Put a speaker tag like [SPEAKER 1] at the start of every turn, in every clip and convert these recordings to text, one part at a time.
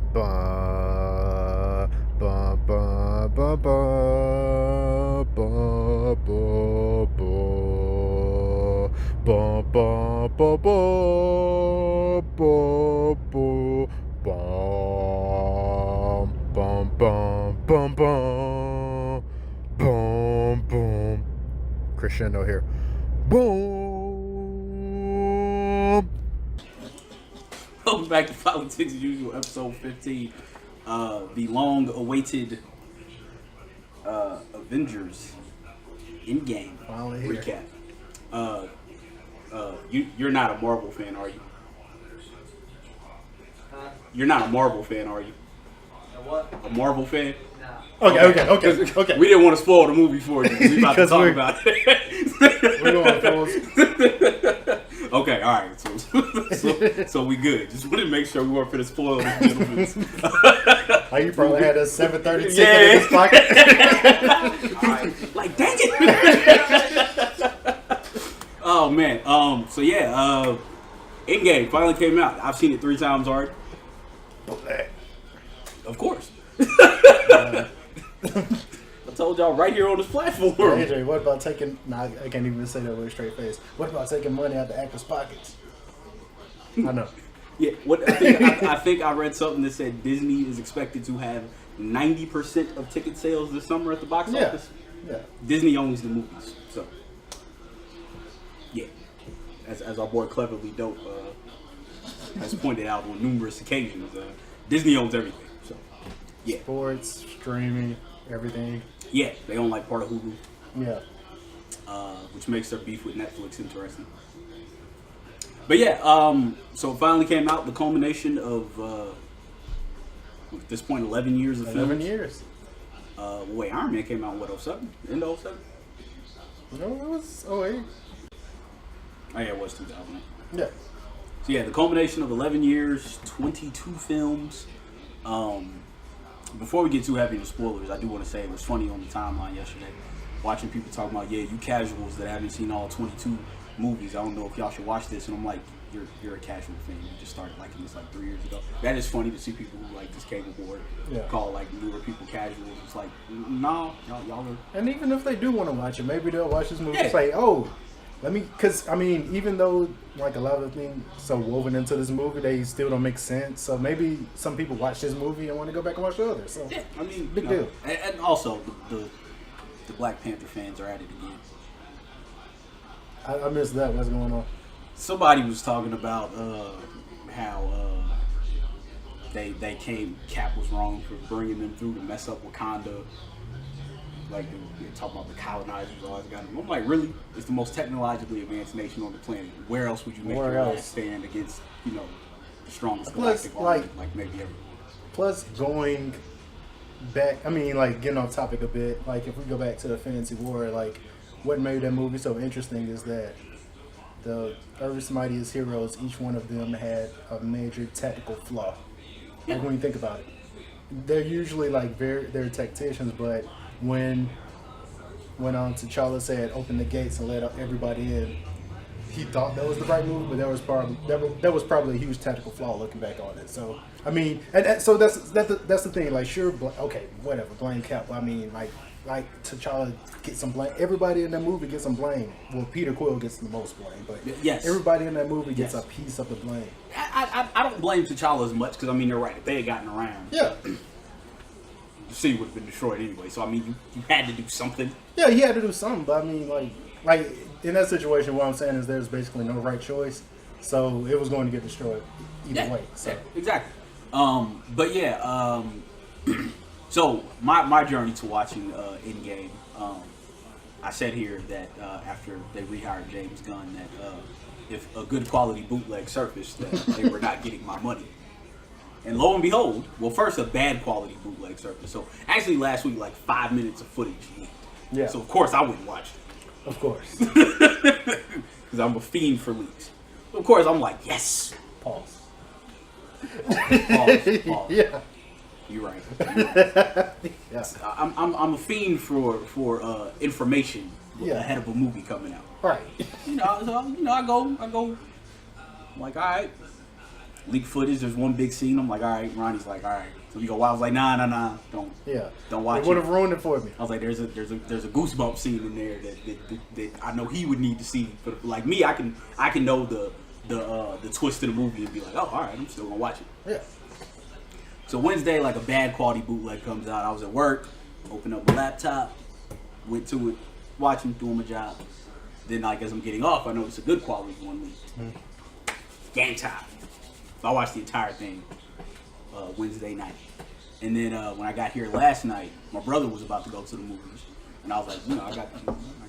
[SPEAKER 1] Ba ba ba ba ba ba ba ba ba ba ba ba ba bum bum bum bum bum bum bum crescendo here. Boom.
[SPEAKER 2] Welcome back to Politics as Usual, episode 15. The long-awaited Avengers Endgame recap. You're not a Marvel fan, are you? You're not a Marvel fan, are you?
[SPEAKER 3] What?
[SPEAKER 2] A Marvel fan?
[SPEAKER 3] No.
[SPEAKER 1] Okay.
[SPEAKER 2] We didn't want to spoil the movie for you. We about to talk about it.
[SPEAKER 1] We're going pause.
[SPEAKER 2] Okay, all right. So we good. Just wanted to make sure we weren't finna spoil the gentleman's.
[SPEAKER 1] Oh, you probably had a 7:30 ticket in his pocket.
[SPEAKER 2] All right. Like, dang it. Oh man. So yeah. Endgame finally came out. I've seen it 3 times already. Of course. I told y'all right here on this platform.
[SPEAKER 1] AJ, what about taking? Nah, I can't even say that with a straight face. What about taking money out the actors' pockets? I know.
[SPEAKER 2] Yeah, I think I read something that said Disney is expected to have 90% of ticket sales this summer at the box office.
[SPEAKER 1] Yeah.
[SPEAKER 2] Disney owns the movies, so yeah. As our boy Cleverly Dope has pointed out on numerous occasions, Disney owns everything. So yeah.
[SPEAKER 1] Sports, streaming, everything.
[SPEAKER 2] Yeah, they own like part of Hulu.
[SPEAKER 1] Yeah.
[SPEAKER 2] Which makes their beef with Netflix interesting. But yeah, so it finally came out, the culmination of, at this point, 11 years of film.
[SPEAKER 1] 11 years.
[SPEAKER 2] Wait, Iron Man came out in what, 07? End of 07?
[SPEAKER 1] No, it was 08.
[SPEAKER 2] Oh yeah, it was 2008.
[SPEAKER 1] Yeah.
[SPEAKER 2] So yeah, the culmination of 11 years, 22 films. Before we get too heavy into spoilers, I do want to say it was funny on the timeline yesterday, watching people talking about, yeah, you casuals that haven't seen all 22 movies, I don't know if y'all should watch this, and I'm like, you're a casual fan. You just started liking this like 3 years ago. That is funny to see people who like just came aboard, call like newer people casuals. It's like, no, y'all are.
[SPEAKER 1] And even if they do want to watch it, maybe they'll watch this movie and say, oh, let me, because I mean, even though like a lot of the things so woven into this movie, they still don't make sense. So maybe some people watch this movie and want to go back and watch the others. So
[SPEAKER 2] yeah, I mean,
[SPEAKER 1] big deal.
[SPEAKER 2] And also the Black Panther fans are at it again.
[SPEAKER 1] I missed that. What's going on?
[SPEAKER 2] Somebody was talking about how they came. Cap was wrong for bringing them through to mess up Wakanda. Like they're talking about the colonizers always got them. I'm like, really? It's the most technologically advanced nation on the planet. Where else would you make your last stand against, the strongest galactic army, like maybe ever?
[SPEAKER 1] Plus, going back, I mean, like getting off topic a bit. Like if we go back to the Infinity War, like what made that movie so interesting is that the Earth's mightiest heroes, each one of them had a major tactical flaw. Like when you think about it, they're usually like they're tacticians, but when T'Challa said open the gates and let everybody in, he thought that was the right move, but that was probably a huge tactical flaw looking back on it. So I mean, so that's the thing. Like sure, okay, whatever, blame Cap. I mean, like T'Challa gets some blame. Everybody in that movie gets some blame. Well, Peter Quill gets the most blame, but
[SPEAKER 2] yes,
[SPEAKER 1] everybody in that movie gets a piece of the blame.
[SPEAKER 2] I don't blame T'Challa as much because I mean they're right. If they had gotten around,
[SPEAKER 1] yeah,
[SPEAKER 2] the city would have been destroyed anyway. So I mean you had to do something.
[SPEAKER 1] Yeah, he had to do something. But I mean like in that situation, what I'm saying is there's basically no right choice. So it was going to get destroyed either way. So
[SPEAKER 2] exactly. But yeah. So my journey to watching Endgame, I said here that after they rehired James Gunn, that if a good quality bootleg surfaced, that they were not getting my money. And lo and behold, well, first a bad quality bootleg surfaced. So actually last week, like 5 minutes of footage leaked.
[SPEAKER 1] Yeah.
[SPEAKER 2] So of course I wouldn't watch it.
[SPEAKER 1] Of course.
[SPEAKER 2] Because I'm a fiend for leaks. Of course I'm like, yes.
[SPEAKER 1] Pause.
[SPEAKER 2] Pause.
[SPEAKER 1] Yeah.
[SPEAKER 2] You're right.
[SPEAKER 1] Yeah.
[SPEAKER 2] I'm a fiend for information ahead of a movie coming out.
[SPEAKER 1] Right.
[SPEAKER 2] So I go. I'm like, all right. leak footage. There's one big scene. I'm like, all right. Ronnie's like, all right. So we go. I was like, nah, don't watch it.
[SPEAKER 1] It would have ruined it for me.
[SPEAKER 2] I was like, there's a goosebump scene in there that I know he would need to see. But like me, I can know the twist of the movie and be like, oh, all right, I'm still gonna watch it.
[SPEAKER 1] Yeah.
[SPEAKER 2] So Wednesday, like a bad quality bootleg comes out. I was at work, opened up my laptop, went to it, watching, doing my job. Then like as I'm getting off, I noticed a good quality one leaked. Game time. So I watched the entire thing Wednesday night. And then when I got here last night, my brother was about to go to the movies. And I was like, I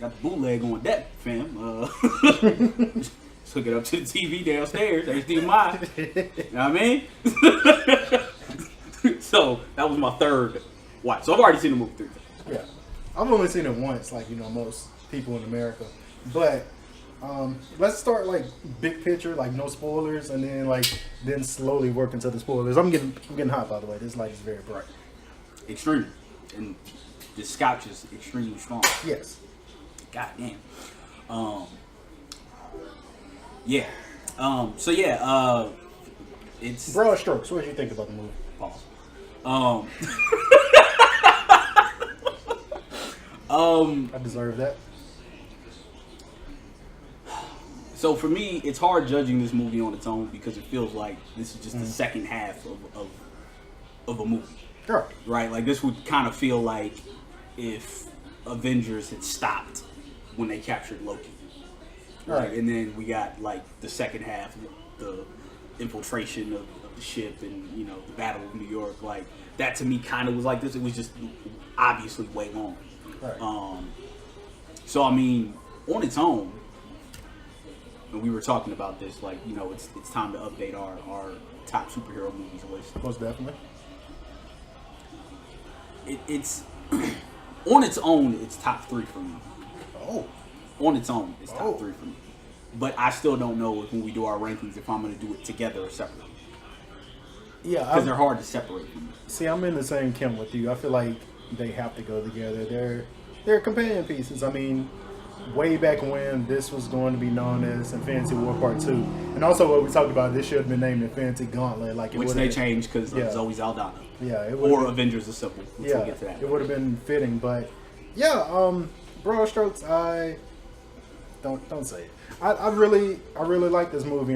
[SPEAKER 2] got the bootleg on deck, fam. Just hook it up to the TV downstairs, HDMI. You know what I mean? So that was my third watch. So I've already seen the movie 3 times.
[SPEAKER 1] Yeah. I've only seen it once, like, most people in America. But let's start like big picture, like no spoilers, and then slowly work into the spoilers. I'm getting hot, by the way. This light is very bright.
[SPEAKER 2] Extremely. And the scotch is extremely strong.
[SPEAKER 1] Yes.
[SPEAKER 2] God damn. Yeah. So yeah, it's
[SPEAKER 1] broad strokes. What did you think about the movie?
[SPEAKER 2] Pause.
[SPEAKER 1] I deserve that.
[SPEAKER 2] So for me, it's hard judging this movie on its own because it feels like this is just the second half of a movie.
[SPEAKER 1] Sure.
[SPEAKER 2] Right? Like this would kind of feel like if Avengers had stopped when they captured Loki. Right. And then we got like the second half, the infiltration of the ship and the Battle of New York. Like that to me kind of was like this. It was just obviously way long.
[SPEAKER 1] Right.
[SPEAKER 2] So I mean, on its own, and we were talking about this, like it's time to update our top superhero movies list.
[SPEAKER 1] Most definitely.
[SPEAKER 2] It's on its own, it's top 3 for me.
[SPEAKER 1] Oh.
[SPEAKER 2] On its own, it's top 3 for me. But I still don't know if when we do our rankings if I'm going to do it together or separately.
[SPEAKER 1] Yeah,
[SPEAKER 2] because they're hard to separate from me.
[SPEAKER 1] See, I'm in the same camp with you. I feel like they have to go together. They're companion pieces. I mean, way back when this was going to be known as Infinity War Part 2, and also what we talked about, this should have been named Infinity Gauntlet. Like
[SPEAKER 2] which they changed because of Zoe Saldana.
[SPEAKER 1] Yeah,
[SPEAKER 2] or Avengers Assemble.
[SPEAKER 1] We'll get to that. It would have been fitting, but yeah, broad strokes. I don't say it. I really like this movie.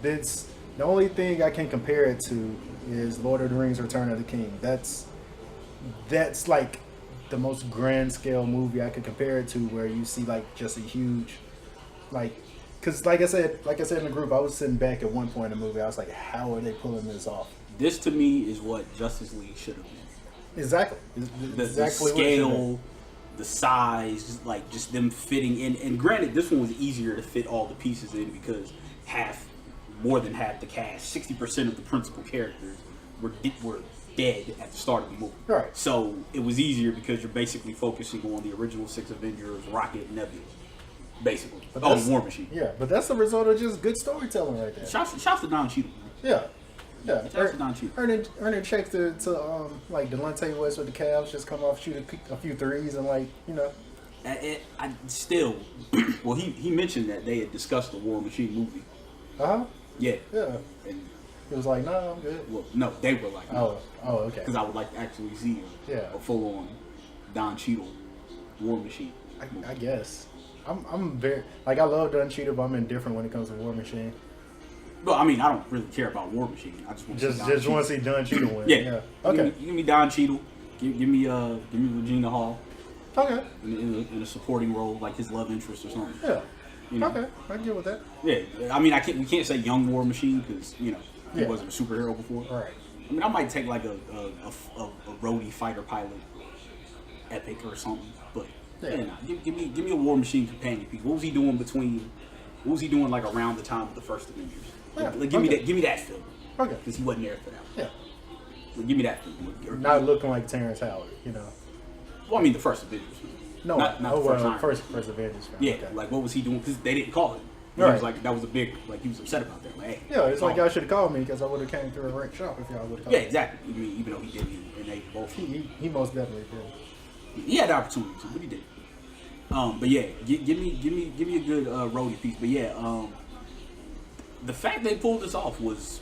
[SPEAKER 1] This the only thing I can compare it to is Lord of the Rings: Return of the King. That's like the most grand scale movie I could compare it to, where you see like just a huge, because like I said in the group, I was sitting back at one point in the movie. I was like, how are they pulling this off?
[SPEAKER 2] This to me is what Justice League should have been.
[SPEAKER 1] Exactly.
[SPEAKER 2] The scale, the size, like just them fitting in. And granted, this one was easier to fit all the pieces in because more than half the cast, 60% of the principal characters were dead at the start of the movie.
[SPEAKER 1] Right.
[SPEAKER 2] So it was easier because you're basically focusing on the original 6 Avengers, Rocket, Nebula, basically. War Machine.
[SPEAKER 1] Yeah, but that's the result of just good storytelling right there.
[SPEAKER 2] Shouts to Don Cheadle.
[SPEAKER 1] Yeah. Earning checks to like Delonte West with the Cavs, just come off, shoot a few threes, and
[SPEAKER 2] I still, well, he mentioned that they had discussed the War Machine movie. Yeah. And
[SPEAKER 1] it was like, no, I'm good.
[SPEAKER 2] Well, no, they were like,
[SPEAKER 1] no. Oh, okay.
[SPEAKER 2] Because I would like to actually see a full on Don Cheadle War Machine.
[SPEAKER 1] I guess. I'm very I love Don Cheadle, but I'm indifferent when it comes to War Machine.
[SPEAKER 2] Well, I mean, I don't really care about War Machine. I just want to see
[SPEAKER 1] Don Cheadle win.
[SPEAKER 2] Yeah.
[SPEAKER 1] Okay.
[SPEAKER 2] Give me Don Cheadle. Give me Regina Hall.
[SPEAKER 1] Okay.
[SPEAKER 2] In a supporting role, like his love interest or something.
[SPEAKER 1] Yeah. Okay, I get with that.
[SPEAKER 2] Yeah, I mean, we can't say young War Machine because he wasn't a superhero before.
[SPEAKER 1] Right.
[SPEAKER 2] I mean, I might take like a roadie fighter pilot epic or something, but give me a War Machine companion piece. What was he doing like around the time of the first Avengers?
[SPEAKER 1] Yeah.
[SPEAKER 2] Give me that film.
[SPEAKER 1] Okay.
[SPEAKER 2] Because he wasn't there for that.
[SPEAKER 1] Yeah.
[SPEAKER 2] Give me that film.
[SPEAKER 1] Not looking like Terrence Howard,
[SPEAKER 2] Well, I mean the first Avengers.
[SPEAKER 1] No,
[SPEAKER 2] not the
[SPEAKER 1] first Avengers film.
[SPEAKER 2] Yeah,
[SPEAKER 1] okay.
[SPEAKER 2] like what was he doing? Because they didn't call him.
[SPEAKER 1] Right.
[SPEAKER 2] He was like, that was a big, like he was upset about that. Like, hey,
[SPEAKER 1] yeah, it's like y'all should have called me because I would have came through a rent shop if y'all would have called.
[SPEAKER 2] Yeah, exactly. Even though he didn't, and they both.
[SPEAKER 1] He most definitely did.
[SPEAKER 2] He had the opportunity to, but he did. But yeah, give me a good roadie piece. But yeah, the fact they pulled this off was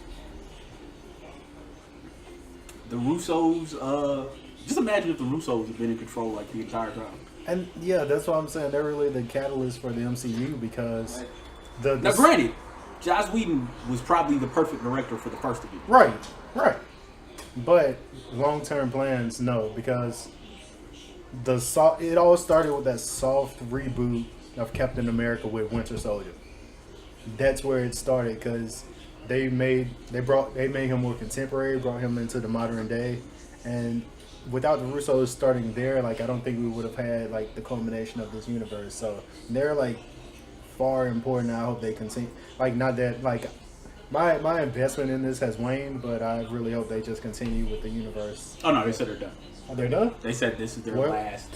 [SPEAKER 2] the Russos. Just imagine if the Russos had been in control like the entire time.
[SPEAKER 1] And yeah, that's what I'm saying. They're really the catalyst for the MCU because
[SPEAKER 2] Now, granted, Joss Whedon was probably the perfect director for the first of it.
[SPEAKER 1] right. But long-term plans, no, because it all started with that soft reboot of Captain America with Winter Soldier. That's where it started because they made him more contemporary, brought him into the modern day, and without the Russos starting there, like I don't think we would have had like the culmination of this universe. So they're like far important. I hope they continue. Like not that like my investment in this has waned, but I really hope they just continue with the universe.
[SPEAKER 2] Oh no, they said they're done.
[SPEAKER 1] Are they done?
[SPEAKER 2] They said this is their last.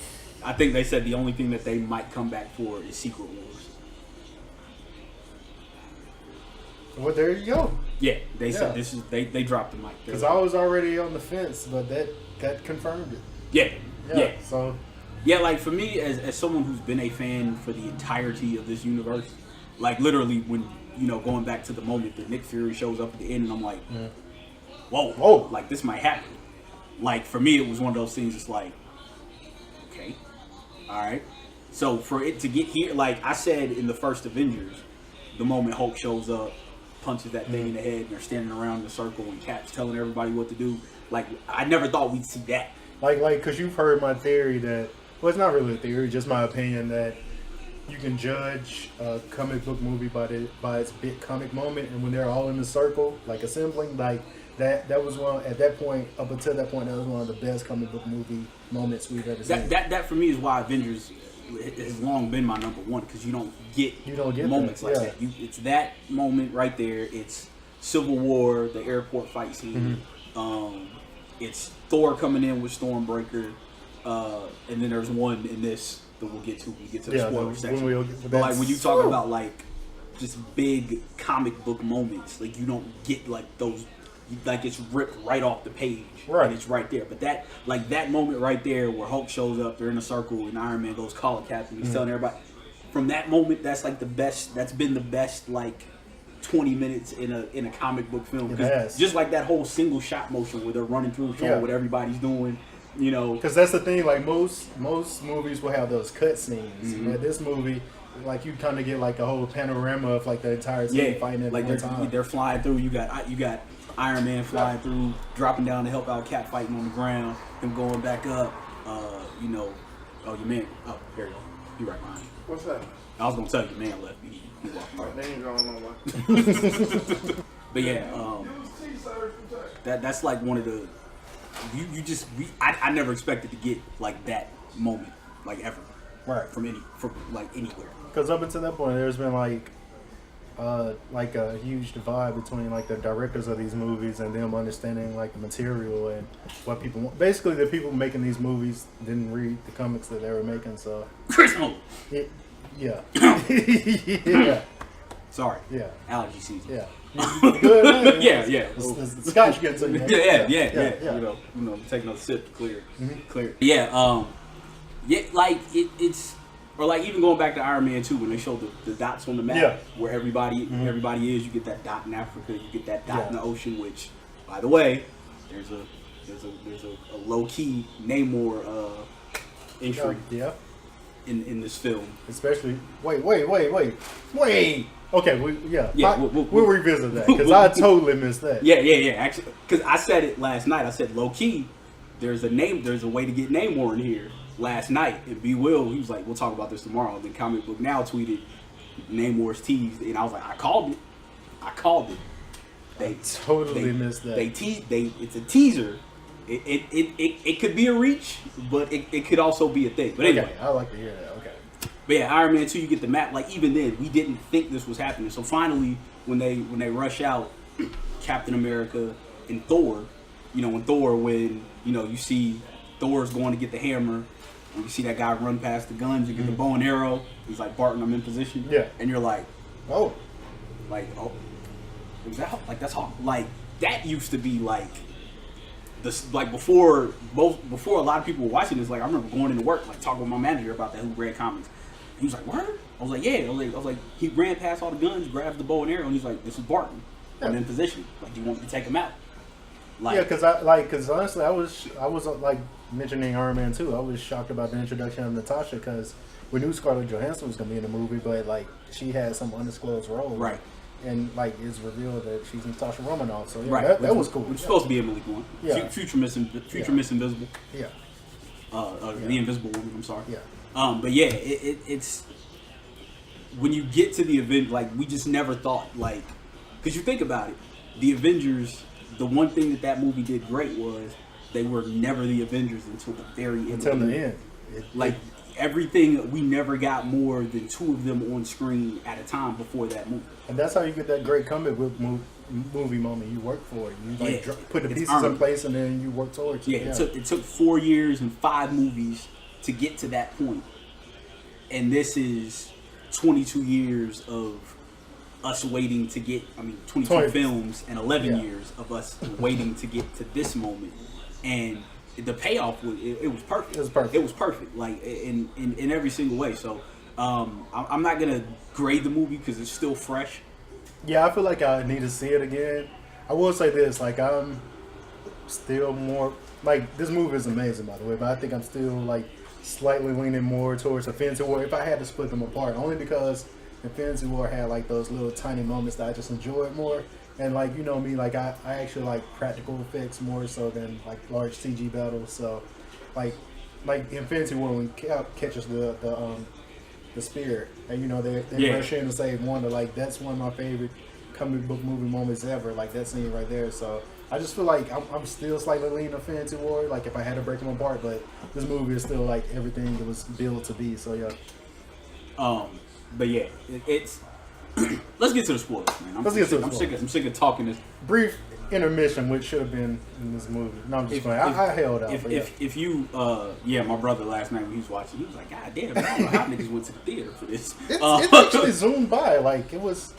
[SPEAKER 2] I think they said the only thing that they might come back for is Secret Wars.
[SPEAKER 1] Well, there you go.
[SPEAKER 2] Yeah, they said this is they dropped the mic.
[SPEAKER 1] Because I was already on the fence, but that confirmed it.
[SPEAKER 2] Yeah.
[SPEAKER 1] So.
[SPEAKER 2] Yeah, like for me, as someone who's been a fan for the entirety of this universe, like literally when going back to the moment that Nick Fury shows up at the end, and I'm like, whoa, like this might happen. Like for me, it was one of those things. It's like, okay, all right. So for it to get here, like I said in the first Avengers, the moment Hulk shows up, punches that thing in the head, and they're standing around in a circle, and Cap's telling everybody what to do. Like I never thought we'd see that.
[SPEAKER 1] Like, because you've heard my theory that, well, it's not really a theory, just my opinion that you can judge a comic book movie by its big comic moment, and when they're all in a circle, like assembling, like that was one at that point. Up until that point, that was one of the best comic book movie moments we've ever seen.
[SPEAKER 2] That for me is why Avengers has long been my number one, because you don't get moments like that. It's that moment right there. It's Civil War, the airport fight scene. It's Thor coming in with Stormbreaker, and then there's one in this that we'll get to. We get to the spoiler section. But like when you talk about like just big comic book moments, like you don't get like those. Like it's ripped right off the page, and it's right there. But that moment right there where Hulk shows up, they're in a circle, and Iron Man goes, "Call it, Captain." He's telling everybody. From that moment, that's like the best. That's been the best like 20 minutes in a comic book film. Just like that whole single shot motion where they're running through, showing what everybody's doing. Because
[SPEAKER 1] that's the thing. Like most movies will have those cut scenes. But this movie, like you kind of get like a whole panorama of like the entire scene fighting at one time.
[SPEAKER 2] They're flying through. You got Iron Man flying through, dropping down to help out Cap fighting on the ground, him going back up. Oh, your man. Oh, there you go. You right behind you.
[SPEAKER 3] What's that?
[SPEAKER 2] I was gonna tell you, man left. He walked by.
[SPEAKER 3] They ain't going nowhere.
[SPEAKER 2] But yeah, that's like one of the. I never expected to get like that moment, like ever, from anywhere.
[SPEAKER 1] Because up until that point, there's been like a huge divide between like the directors of these movies and them understanding like the material and what people want. Basically, the people making these movies didn't read the comics that they were making, so.
[SPEAKER 2] Chris Nolan.
[SPEAKER 1] Yeah. Yeah.
[SPEAKER 2] Sorry.
[SPEAKER 1] Yeah.
[SPEAKER 2] Allergy season.
[SPEAKER 1] Yeah. Good, man.
[SPEAKER 2] Yeah.
[SPEAKER 1] The scotch gets in there.
[SPEAKER 2] Yeah. Take another sip to clear. Yeah. Yeah. Like it's. Or like even going back to Iron Man 2 when they showed the dots on the map where everybody is, you get that dot in Africa, you get that dot in the ocean. Which, by the way, there's a low key Namor entry in this film.
[SPEAKER 1] Especially wait. Okay, we'll revisit that because I totally missed that.
[SPEAKER 2] Yeah. Actually, because I said it last night. I said low key. There's a way to get Namor in here. Last night, and he was like, we'll talk about this tomorrow. And then Comic Book Now tweeted Namor's teased, and I was like, I called it.
[SPEAKER 1] They totally missed that.
[SPEAKER 2] It's a teaser. It could be a reach, but it could also be a thing. But anyway,
[SPEAKER 1] I like to hear that. Okay.
[SPEAKER 2] But yeah, Iron Man 2, you get the map. Like even then, we didn't think this was happening. So finally, when they rush out Captain America and Thor, when you see Thor's going to get the hammer. And you see that guy run past the guns and get the bow and arrow. He's like, Barton, I'm in position.
[SPEAKER 1] Yeah.
[SPEAKER 2] And you're like,
[SPEAKER 1] is
[SPEAKER 2] that like that's how like that used to be like this like before a lot of people were watching this. Like I remember going into work like talking with my manager about that who read comics. He was like, "Word?" I was like, "Yeah." I was like, he ran past all the guns, grabbed the bow and arrow, and he's like, "This is Barton. I'm in position. Like, do you want me to take him out?" Like,
[SPEAKER 1] Yeah, because honestly, I was like mentioning Iron Man 2. I was shocked about the introduction of Natasha because we knew Scarlett Johansson was gonna be in the movie, but like she had some undisclosed role,
[SPEAKER 2] right.
[SPEAKER 1] And like it's revealed that she's Natasha Romanoff. So yeah,
[SPEAKER 2] Right.
[SPEAKER 1] that was cool.
[SPEAKER 2] Which was supposed to be Emily Blunt.
[SPEAKER 1] Yeah.
[SPEAKER 2] Future Miss Invisible.
[SPEAKER 1] Yeah,
[SPEAKER 2] The Invisible Woman. I'm sorry.
[SPEAKER 1] yeah.
[SPEAKER 2] But yeah, it's when you get to the event, like we just never thought, like, because you think about it, the Avengers. The one thing that movie did great was they were never the Avengers until the very end.
[SPEAKER 1] Until the end.
[SPEAKER 2] Everything, we never got more than two of them on screen at a time before that movie.
[SPEAKER 1] And that's how you get that great comic book movie moment. You work for it. You like put the pieces in place and then you work towards it.
[SPEAKER 2] Yeah, it took 4 years and 5 movies to get to that point. And this is 22 years of us waiting to get, 22 films and 11 years of us waiting to get to this moment. And the payoff was perfect. It was perfect, like in every single way. So I'm not gonna grade the movie because it's still fresh.
[SPEAKER 1] Yeah, I feel like I need to see it again. I will say this, like I'm still more like this movie is amazing, by the way, but I think I'm still like slightly leaning more towards Infinity War if I had to split them apart, only because Infinity War had like those little tiny moments that I just enjoyed more. And like, you know me, like I actually like practical effects more so than like large CG battles. So like Infinity War when Cap catches the spear and you know they rush in to save Wanda, like that's one of my favorite comic book movie moments ever, like that scene right there. So I just feel like I'm still slightly leaning Infinity War, like if I had to break them apart, but this movie is still like everything it was built to be. So yeah.
[SPEAKER 2] But yeah, it's let's get to the spoilers, man. I'm sick of talking this.
[SPEAKER 1] Brief intermission, which should have been in this movie. No, I'm just playing. I held out.
[SPEAKER 2] If you, my brother last night when he was watching, he was like, God damn, I don't know how niggas went to the theater for this.
[SPEAKER 1] It actually zoomed by. Like, it was,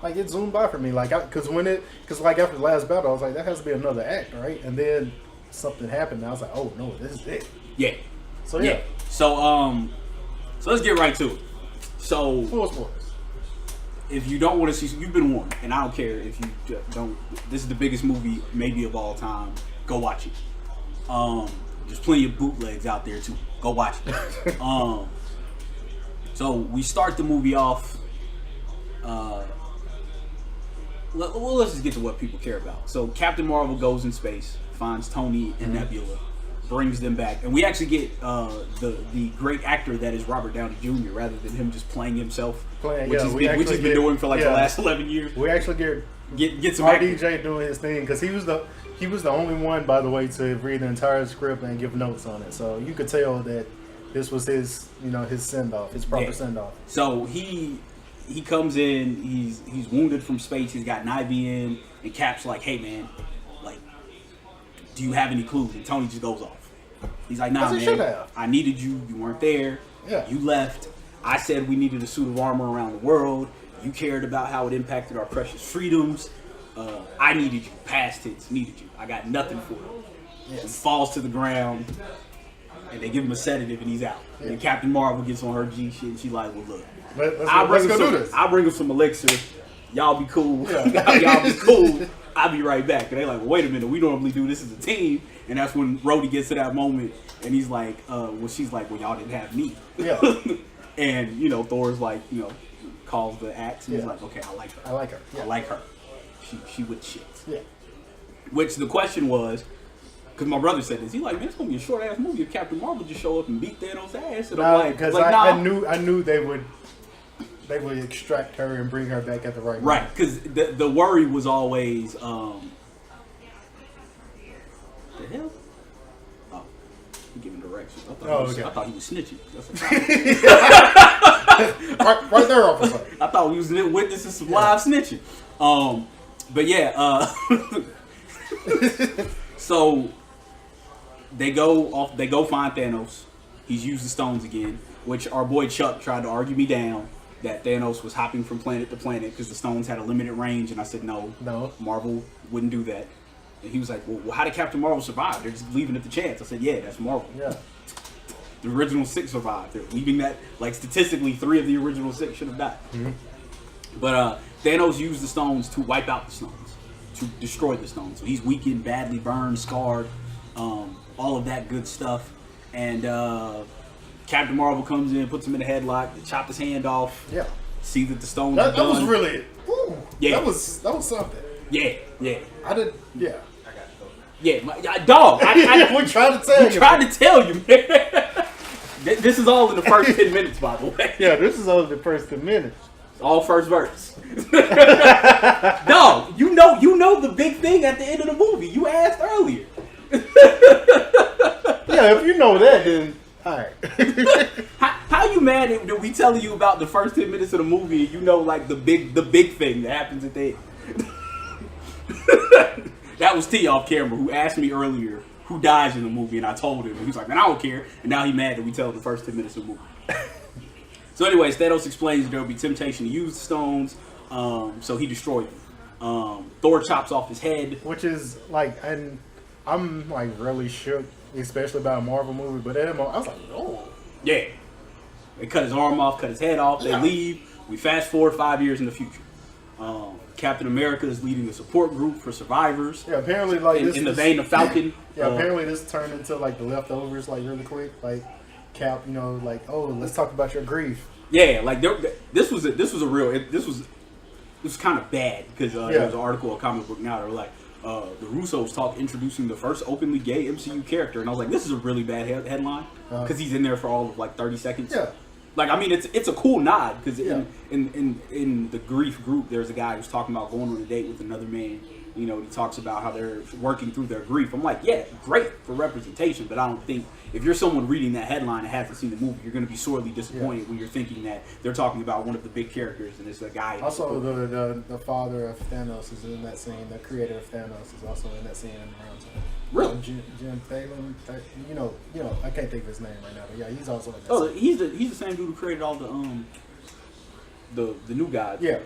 [SPEAKER 1] like, it zoomed by for me. Like, because after the last battle, I was like, that has to be another act, right? And then something happened, and I was like, oh, no, this is it.
[SPEAKER 2] Yeah.
[SPEAKER 1] So, yeah.
[SPEAKER 2] So let's get right to it. So,
[SPEAKER 1] full spoilers.
[SPEAKER 2] If you don't want to see, you've been warned, and I don't care if you don't. This is the biggest movie maybe of all time. Go watch it. There's plenty of bootlegs out there too. Go watch it. So we start the movie off. Let's just get to what people care about. So Captain Marvel goes in space, finds Tony and Nebula, brings them back, and we actually get the great actor that is Robert Downey Jr. rather than him just playing himself, which he's been doing for like the last 11 years.
[SPEAKER 1] We actually get some RDJ doing his thing because he was the only one, by the way, to read the entire script and give notes on it. So you could tell that this was his send off, his proper send off.
[SPEAKER 2] So he comes in, he's wounded from space, he's got an IV in, and Cap's like, hey man, like, do you have any clues? And Tony just goes off. He's like, nah, man, I needed you. You weren't there.
[SPEAKER 1] Yeah.
[SPEAKER 2] You left. I said we needed a suit of armor around the world. You cared about how it impacted our precious freedoms. I needed you. Past tense, needed you. I got nothing for you. Yes. He falls to the ground, and they give him a sedative, and he's out. Yeah. And Captain Marvel gets on her G shit, and she's like, well, look, let's go do this. I'll bring him some elixir. Y'all be cool. Yeah. Y'all be cool. I'll be right back. And they're like, well, wait a minute. We normally do this as a team. And that's when Rhodey gets to that moment. And he's like, she's like, well, y'all didn't have me.
[SPEAKER 1] Yeah.
[SPEAKER 2] And, Thor's like, calls the axe. And he's like, okay, I like her.
[SPEAKER 1] Yeah.
[SPEAKER 2] I like her. She with shit.
[SPEAKER 1] Yeah.
[SPEAKER 2] Which the question was, because my brother said this. He's like, man, it's going to be a short-ass movie if Captain Marvel just show up and beat Thanos' ass. And I'm like,
[SPEAKER 1] because I knew they would extract her and bring her back at the right moment.
[SPEAKER 2] Right, because the worry was always, the hell? Oh, he giving directions. I thought he was snitching.
[SPEAKER 1] right there, officer.
[SPEAKER 2] I thought we was witnessing some live snitching. But yeah, so they go find Thanos. He's used the stones again, which our boy Chuck tried to argue me down that Thanos was hopping from planet to planet because the stones had a limited range, and I said no, Marvel wouldn't do that. And he was like, well, how did Captain Marvel survive? They're just leaving it to chance. I said, yeah, that's Marvel.
[SPEAKER 1] Yeah.
[SPEAKER 2] The original 6 survived. They're leaving that, like, statistically 3 of the original 6 should have died.
[SPEAKER 1] Mm-hmm.
[SPEAKER 2] But Thanos used the stones to wipe out the stones, to destroy the stone. So he's weakened, badly burned, scarred, all of that good stuff. And Captain Marvel comes in, puts him in a headlock, chop his hand off.
[SPEAKER 1] Yeah.
[SPEAKER 2] See that the stones
[SPEAKER 1] That
[SPEAKER 2] are
[SPEAKER 1] was
[SPEAKER 2] done.
[SPEAKER 1] really. Ooh,
[SPEAKER 2] Yeah.
[SPEAKER 1] That was something.
[SPEAKER 2] Yeah.
[SPEAKER 1] I did. Yeah.
[SPEAKER 2] Yeah, dog.
[SPEAKER 1] We tried to tell you.
[SPEAKER 2] Tried to tell you, man. This is all in the first 10 minutes, by the way.
[SPEAKER 1] Yeah, this is only the first 10 minutes.
[SPEAKER 2] All first verse. Dog, you know the big thing at the end of the movie. You asked earlier.
[SPEAKER 1] Yeah, if you know that, then alright.
[SPEAKER 2] How you mad that we telling you about the first 10 minutes of the movie and you know like the big thing that happens at the end? That was T off camera who asked me earlier who dies in the movie, and I told him. And he's like, man, I don't care. And now he's mad that we tell the first 10 minutes of the movie. So anyways, Thanos explains that there will be temptation to use the stones, so he destroyed them. Thor chops off his head.
[SPEAKER 1] Which is like, and I'm like really shook, especially about a Marvel movie, but at that moment, I was like, oh.
[SPEAKER 2] Yeah. They cut his arm off, cut his head off, they leave. We fast forward 5 years in the future. Captain America is leading a support group for survivors.
[SPEAKER 1] Yeah, apparently like
[SPEAKER 2] in the vein of Falcon.
[SPEAKER 1] Yeah, apparently this turned into like the leftovers like really quick. Like Cap, you know, like, oh, let's talk about your grief.
[SPEAKER 2] Yeah, like this was kind of bad because there was an article, a comic book now, that were like the Russos talk introducing the first openly gay MCU character, and I was like, this is a really bad headline because he's in there for all of like 30 seconds.
[SPEAKER 1] Yeah.
[SPEAKER 2] Like, I mean, it's a cool nod because in the grief group, there's a guy who's talking about going on a date with another man. You know, he talks about how they're working through their grief. I'm like, yeah, great for representation, but I don't think if you're someone reading that headline and hasn't seen the movie, you're going to be sorely disappointed when you're thinking that they're talking about one of the big characters and it's a guy.
[SPEAKER 1] Also, the father of Thanos is in that scene. The creator of Thanos is also in that scene in the round.
[SPEAKER 2] Really?
[SPEAKER 1] Jim Thalen, you know, I can't think of his name right now, but yeah, he's also in that.
[SPEAKER 2] Oh,
[SPEAKER 1] scene.
[SPEAKER 2] he's the same dude who created all the new guys. Yeah.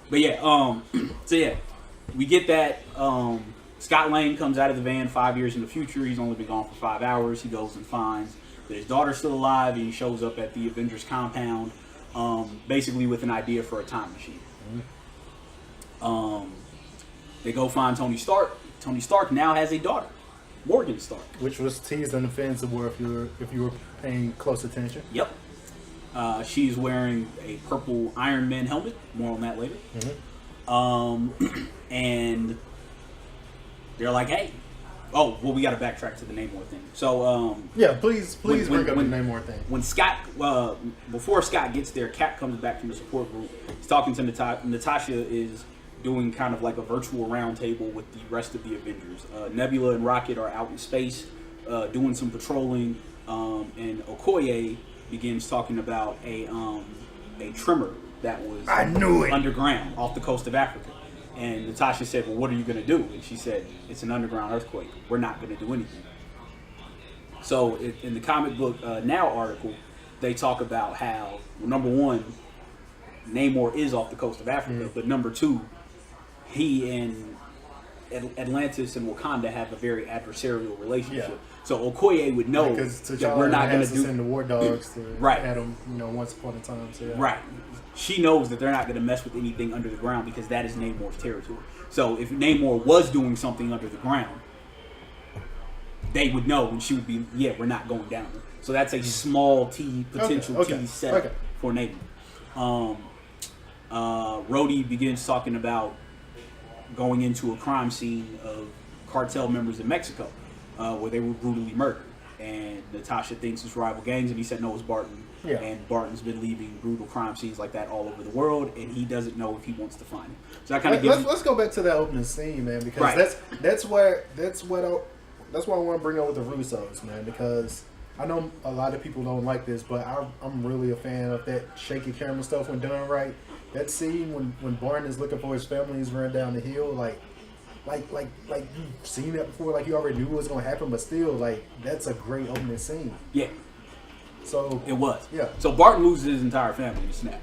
[SPEAKER 2] But yeah, so yeah, we get that. Scott Lang comes out of the van 5 years in the future. He's only been gone for 5 hours. He goes and finds that his daughter's still alive, and he shows up at the Avengers compound, basically with an idea for a time machine. They go find Tony Stark. Tony Stark now has a daughter, Morgan Stark,
[SPEAKER 1] which was teased in the fans of war if you were paying close attention.
[SPEAKER 2] Yep. She's wearing a purple Iron Man helmet. More on that later. And they're like, hey. Oh, well, we got to backtrack to the Namor thing. So,
[SPEAKER 1] yeah, please bring up the Namor thing.
[SPEAKER 2] When Scott, before Scott gets there, Cap comes back from the support group. He's talking to Natasha. Natasha is doing kind of like a virtual roundtable with the rest of the Avengers. Nebula and Rocket are out in space doing some patrolling, and Okoye begins talking about a tremor that was underground off the coast of Africa. And Natasha said, well, what are you going to do? And she said, it's an underground earthquake. We're not going to do anything. So in the comic book Now article, they talk about how, well, number one, Namor is off the coast of Africa, but number two, he and Atlantis and Wakanda have a very adversarial relationship. Yeah. So Okoye would know that we're not going to
[SPEAKER 1] send the war dogs to at them, once upon a time. So, yeah.
[SPEAKER 2] Right. She knows that they're not going to mess with anything under the ground because that is Namor's territory. So if Namor was doing something under the ground, they would know, and she would be, we're not going down there. So that's a small potential T set for Namor. Rhodey begins talking about going into a crime scene of cartel members in Mexico where they were brutally murdered. And Natasha thinks it's rival gangs, and he said no, it's Barton. Yeah. And Barton's been leaving brutal crime scenes like that all over the world, and he doesn't know if he wants to find him. So I kind of
[SPEAKER 1] let's go back to that opening scene, man, because that's why I want to bring up with the Russos, man, because I know a lot of people don't like this, but I'm really a fan of that shaky camera stuff when done right. That scene when Barton is looking for his family, he's running down the hill, like you've seen that before, like you already knew what was gonna happen, but still, like, that's a great opening scene.
[SPEAKER 2] Yeah.
[SPEAKER 1] So
[SPEAKER 2] it was.
[SPEAKER 1] Yeah.
[SPEAKER 2] So Barton loses his entire family in the snap.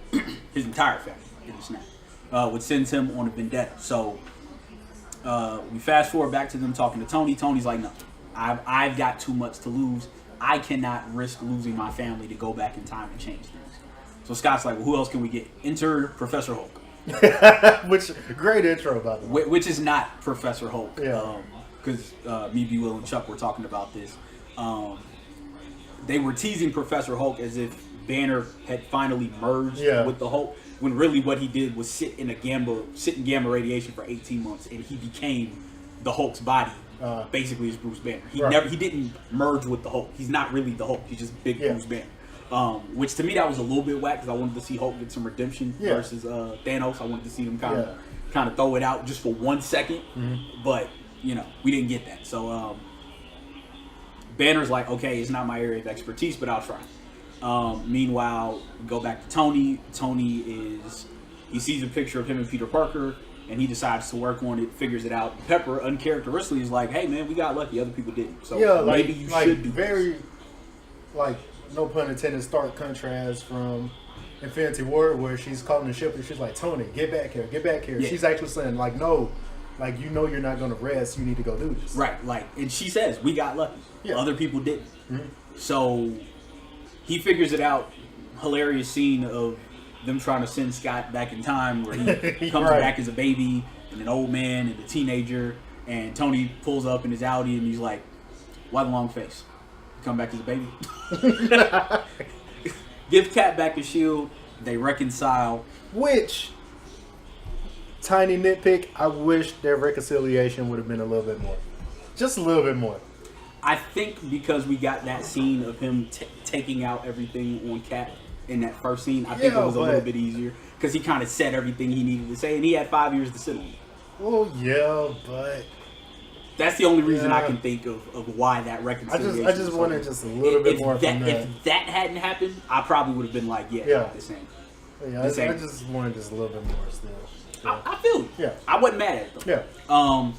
[SPEAKER 2] His entire family in the snap. Which sends him on a vendetta. So we fast forward back to them talking to Tony. Tony's like, no, I've got too much to lose. I cannot risk losing my family to go back in time and change things. So Scott's like, well, who else can we get? Enter Professor Hulk.
[SPEAKER 1] Which great intro by the way.
[SPEAKER 2] which is not Professor Hulk.
[SPEAKER 1] Yeah.
[SPEAKER 2] Because me, B. Will, and Chuck were talking about this. They were teasing Professor Hulk as if Banner had finally merged with the Hulk, when really what he did was sit in gamma radiation for 18 months, and he became the Hulk's body. Basically, as Bruce Banner. He didn't merge with the Hulk. He's not really the Hulk. He's just big Bruce Banner. Which to me that was a little bit whack, because I wanted to see Hulk get some redemption versus Thanos. I wanted to see them kind of throw it out just for 1 second, but we didn't get that. So Banner's like, okay, it's not my area of expertise, but I'll try. Meanwhile, we go back to Tony. He sees a picture of him and Peter Parker, and he decides to work on it, figures it out. Pepper, uncharacteristically, is like, hey man, we got lucky, other people didn't. So maybe you should do
[SPEAKER 1] very,
[SPEAKER 2] this.
[SPEAKER 1] Like, no pun intended, stark contrast from Infinity War, where she's calling the ship and she's like, Tony, get back here, get back here. Yeah. She's actually saying, like, no, like, you're not going to rest, you need to go do this.
[SPEAKER 2] Right, like, and she says, we got lucky. Yeah. Other people didn't.
[SPEAKER 1] Mm-hmm.
[SPEAKER 2] So he figures it out. Hilarious scene of them trying to send Scott back in time, where he comes back as a baby and an old man and a teenager, and Tony pulls up in his Audi and he's like, why the long face? Come back as a baby. Give Cap back his shield. They reconcile.
[SPEAKER 1] Which, tiny nitpick, I wish their reconciliation would have been a little bit more. Just a little bit more.
[SPEAKER 2] I think because we got that scene of him taking out everything on Cap in that first scene, I think it was a little bit easier, because he kind of said everything he needed to say, and he had 5 years to sit on it.
[SPEAKER 1] Well, yeah, but
[SPEAKER 2] that's the only reason I can think of why that reconciliation.
[SPEAKER 1] I just wanted just a little bit more from that.
[SPEAKER 2] If that hadn't happened, I probably would have been like, the same.
[SPEAKER 1] Yeah, I just wanted just a little bit more still.
[SPEAKER 2] Yeah. I feel you.
[SPEAKER 1] Yeah.
[SPEAKER 2] I wasn't mad at it, though.
[SPEAKER 1] Yeah.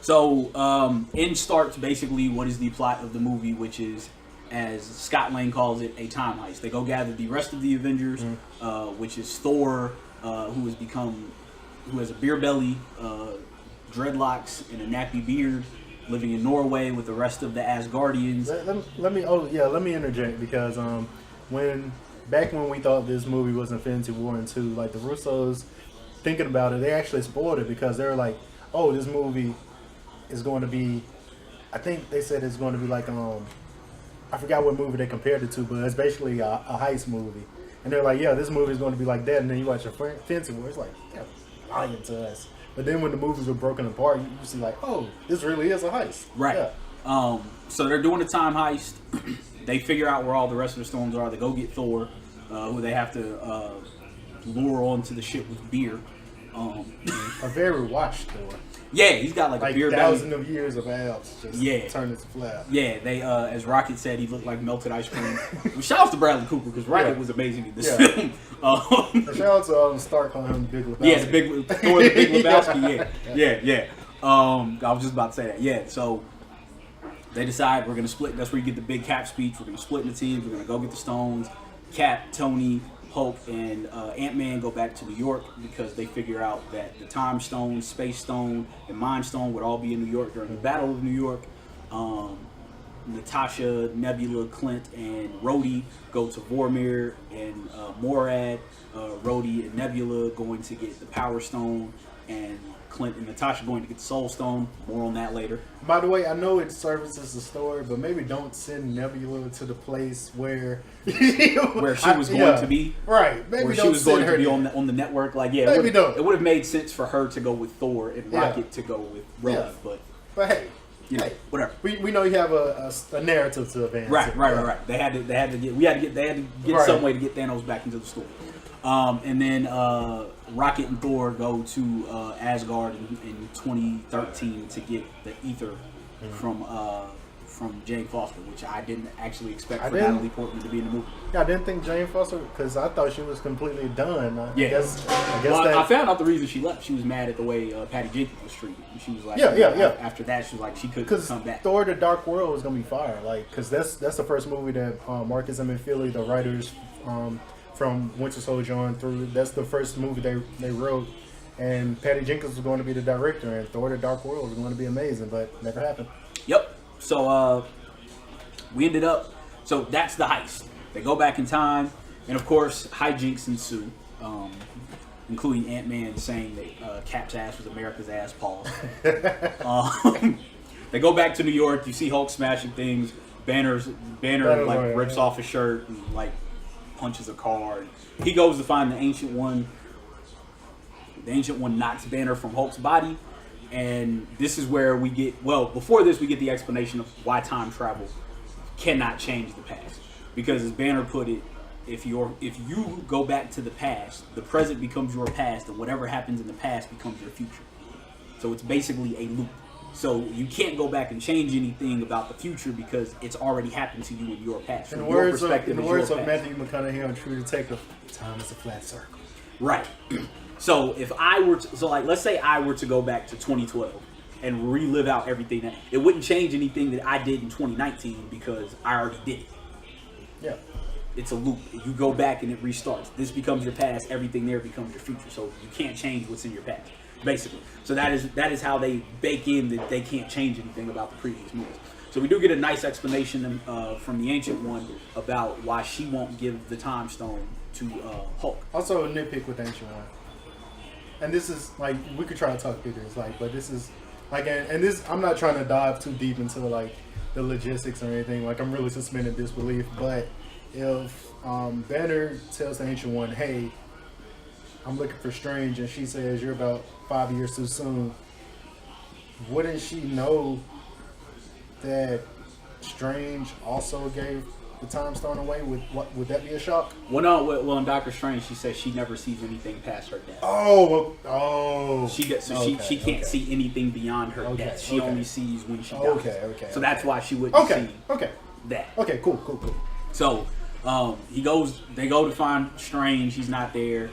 [SPEAKER 2] So, in starts basically what is the plot of the movie, which is, as Scott Lang calls it, a time heist. They go gather the rest of the Avengers, which is Thor, who has a beer belly, dreadlocks, and a nappy beard, living in Norway with the rest of the Asgardians.
[SPEAKER 1] Let me interject, because when we thought this movie was Infinity War and 2, like the Russos, thinking about it, they actually spoiled it, because they were like, oh, this movie is going to be, I think they said it's going to be like, I forgot what movie they compared it to, but it's basically a heist movie. And they're like, yeah, this movie is going to be like that. And then you watch Infinity War, it's like, yeah, lying to us. But then when the movies were broken apart, you see like, oh, this really is a heist.
[SPEAKER 2] Right.
[SPEAKER 1] Yeah.
[SPEAKER 2] So they're doing a time heist. They figure out where all the rest of the stones are. They go get Thor, who they have to lure onto the ship with beer.
[SPEAKER 1] A very washed Thor.
[SPEAKER 2] Yeah, he's got like a beer belly.
[SPEAKER 1] Thousands of years of abs just turned into flat.
[SPEAKER 2] Yeah, they as Rocket said, he looked like melted ice cream. Well, shout out to Bradley Cooper, because Rocket was amazing in this film.
[SPEAKER 1] Shout out to Stark calling him Big Lebowski.
[SPEAKER 2] Yeah, Thor the Big Lebowski. Yeah. I was just about to say that. Yeah, so they decide we're gonna split. That's where you get the big Cap speech. We're gonna split into teams. We're gonna go get the stones. Cap, Tony, Hulk, and Ant-Man go back to New York, because they figure out that the Time Stone, Space Stone, and Mind Stone would all be in New York during the Battle of New York. Natasha, Nebula, Clint, and Rhodey go to Vormir and Morad. Rhodey and Nebula going to get the Power Stone, and Clint and Natasha going to get the Soul Stone. More on that later.
[SPEAKER 1] By the way, I know it services the story, but maybe don't send Nebula to the place where
[SPEAKER 2] she was going to be.
[SPEAKER 1] Right. Maybe
[SPEAKER 2] where
[SPEAKER 1] don't
[SPEAKER 2] she was going
[SPEAKER 1] her
[SPEAKER 2] to be on the network. Like, yeah,
[SPEAKER 1] maybe
[SPEAKER 2] it would have made sense for her to go with Thor and Rocket to go with Rhodey,
[SPEAKER 1] but hey.
[SPEAKER 2] Whatever.
[SPEAKER 1] We know you have a narrative to advance.
[SPEAKER 2] Right. They had to get some way to get Thanos back into the story. And then Rocket and Thor go to Asgard in 2013 to get the ether from Jane Foster, which I didn't actually expect for Natalie Portman to be in the movie.
[SPEAKER 1] Yeah, I didn't think Jane Foster, because I thought she was completely done. I guess
[SPEAKER 2] I found out the reason she left. She was mad at the way Patty Jenkins was treated. And she was like, after that, she was like, she couldn't come back.
[SPEAKER 1] Thor: The Dark World was gonna be fire, like, because that's the first movie that Marcus and McFeely, the writers from Winter Soldier on through, that's the first movie they wrote, and Patty Jenkins was going to be the director, and Thor: The Dark World was going to be amazing, but never happened.
[SPEAKER 2] Yep. So we ended up. So that's the heist. They go back in time, and of course, hijinks ensue. including Ant-Man saying that Cap's ass was America's ass. Pause. They go back to New York. You see Hulk smashing things. Banner like rips off his shirt and like punches a car. He goes to find the Ancient One. The Ancient One knocks Banner from Hulk's body, and this is where we get. Well, before this, we get the explanation of why time travel cannot change the past, because as Banner put it, if you go back to the past, the present becomes your past, and whatever happens in the past becomes your future. So it's basically a loop. So you can't go back and change anything about the future because it's already happened to you in your past.
[SPEAKER 1] In the words of Matthew McConaughey on True Detective, time is a flat circle.
[SPEAKER 2] Right. So if I were to, let's say I were to go back to 2012 and relive out everything, it wouldn't change anything that I did in 2019 because I already did it. Yeah. It's a loop. You go back and it restarts. This becomes your past. Everything there becomes your future. So you can't change what's in your past, basically. So that is how they bake in that they can't change anything about the previous movies. So we do get a nice explanation from the Ancient One about why she won't give the Time Stone to Hulk.
[SPEAKER 1] Also a nitpick with the Ancient One. And this is like, we could try to talk through this, like, but this is like, and this, I'm not trying to dive too deep into like the logistics or anything. Like, I'm really suspending disbelief. But if Banner tells the Ancient One, "Hey, I'm looking for Strange," and she says, "You're about 5 years too soon," wouldn't she know that Strange also gave the Time Stone away? Would that be a shock?
[SPEAKER 2] Well, no. In Doctor Strange, she says she never sees anything past her death. She can't see anything beyond her death. She only sees when she dies. So that's why she wouldn't see that. Okay, cool. So they go to find Strange. He's not there.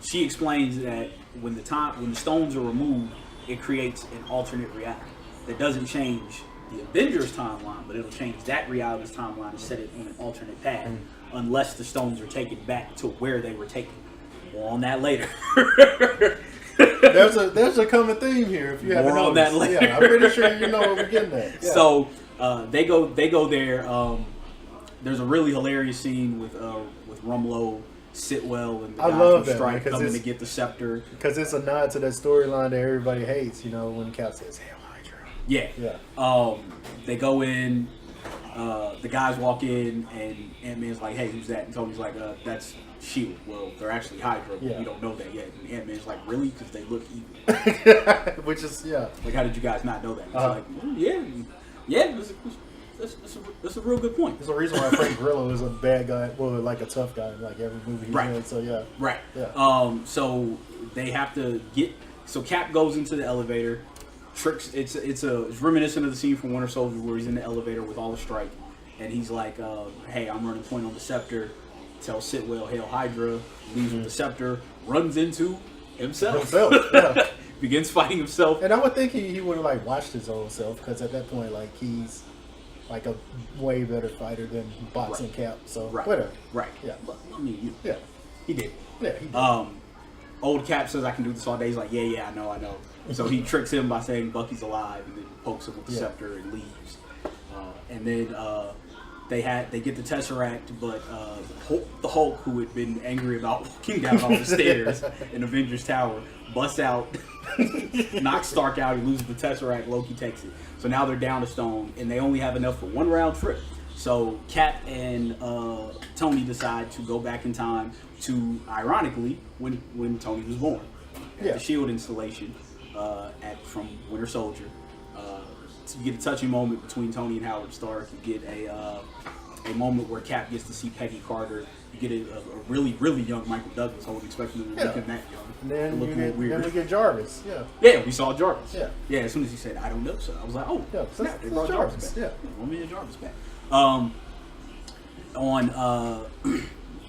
[SPEAKER 2] She explains that when the stones are removed, it creates an alternate reality that doesn't change the Avengers timeline, but it'll change that reality's timeline and set it on an alternate path, unless the stones are taken back to where they were taken. More on that later.
[SPEAKER 1] There's a common theme here. If you haven't noticed.
[SPEAKER 2] On that later.
[SPEAKER 1] Yeah, I'm pretty sure you know what we're getting at. Yeah.
[SPEAKER 2] So they go there. There's a really hilarious scene with Rumlow, Sitwell, and the guy from Strike coming to get the scepter.
[SPEAKER 1] Because it's a nod to that storyline that everybody hates. You know, when Cap says, "Hail Hydra."
[SPEAKER 2] Yeah. They go in. The guys walk in, and Ant-Man's like, "Hey, who's that?" And Tony's like, "That's S.H.I.E.L.D. Well, they're actually Hydra, but we don't know that yet." And Ant-Man's like, "Really? Because they look evil."
[SPEAKER 1] Which is,
[SPEAKER 2] like, how did you guys not know that? It's like, yeah. That's a real good point.
[SPEAKER 1] There's a reason why Frank Grillo is a bad guy, well, like a tough guy in like every movie he's in. So yeah.
[SPEAKER 2] Right.
[SPEAKER 1] Yeah.
[SPEAKER 2] So they have to get. So Cap goes into the elevator. Tricks. It's reminiscent of the scene from Winter Soldier where he's in the elevator with all the Strike, and he's like, "Hey, I'm running point on the scepter." Tells Sitwell, "Hail Hydra." Leaves with the scepter. Runs into himself.
[SPEAKER 1] Yeah.
[SPEAKER 2] Begins fighting himself.
[SPEAKER 1] And I would think he would have like watched his own self, because at that point, like, he's like a way better fighter than boxing Cap. So whatever.
[SPEAKER 2] Right.
[SPEAKER 1] Yeah.
[SPEAKER 2] But I mean, he did.
[SPEAKER 1] Yeah, he did.
[SPEAKER 2] Old Cap says, "I can do this all day." He's like, yeah, I know. So he tricks him by saying Bucky's alive, and then pokes him with the scepter and leaves. And then they get the Tesseract, but the Hulk, who had been angry about walking down all the stairs in Avengers Tower, busts out, knocks Stark out, he loses the Tesseract, Loki takes it. So now they're down a stone, and they only have enough for one round trip. So Cap and Tony decide to go back in time to, ironically, when Tony was born. At the S.H.I.E.L.D. installation from Winter Soldier. You get a touching moment between Tony and Howard Stark. You get a moment where Cap gets to see Peggy Carter. You get a really, really young Michael Douglas. I wasn't expecting him to look that young.
[SPEAKER 1] And then
[SPEAKER 2] weird.
[SPEAKER 1] Then we get Jarvis.
[SPEAKER 2] Yeah, we saw Jarvis.
[SPEAKER 1] Yeah.
[SPEAKER 2] As soon as he said, "I don't know," so I was like, "Oh, snap, they brought
[SPEAKER 1] Jarvis back."
[SPEAKER 2] Yeah, 1 million Jarvis back. On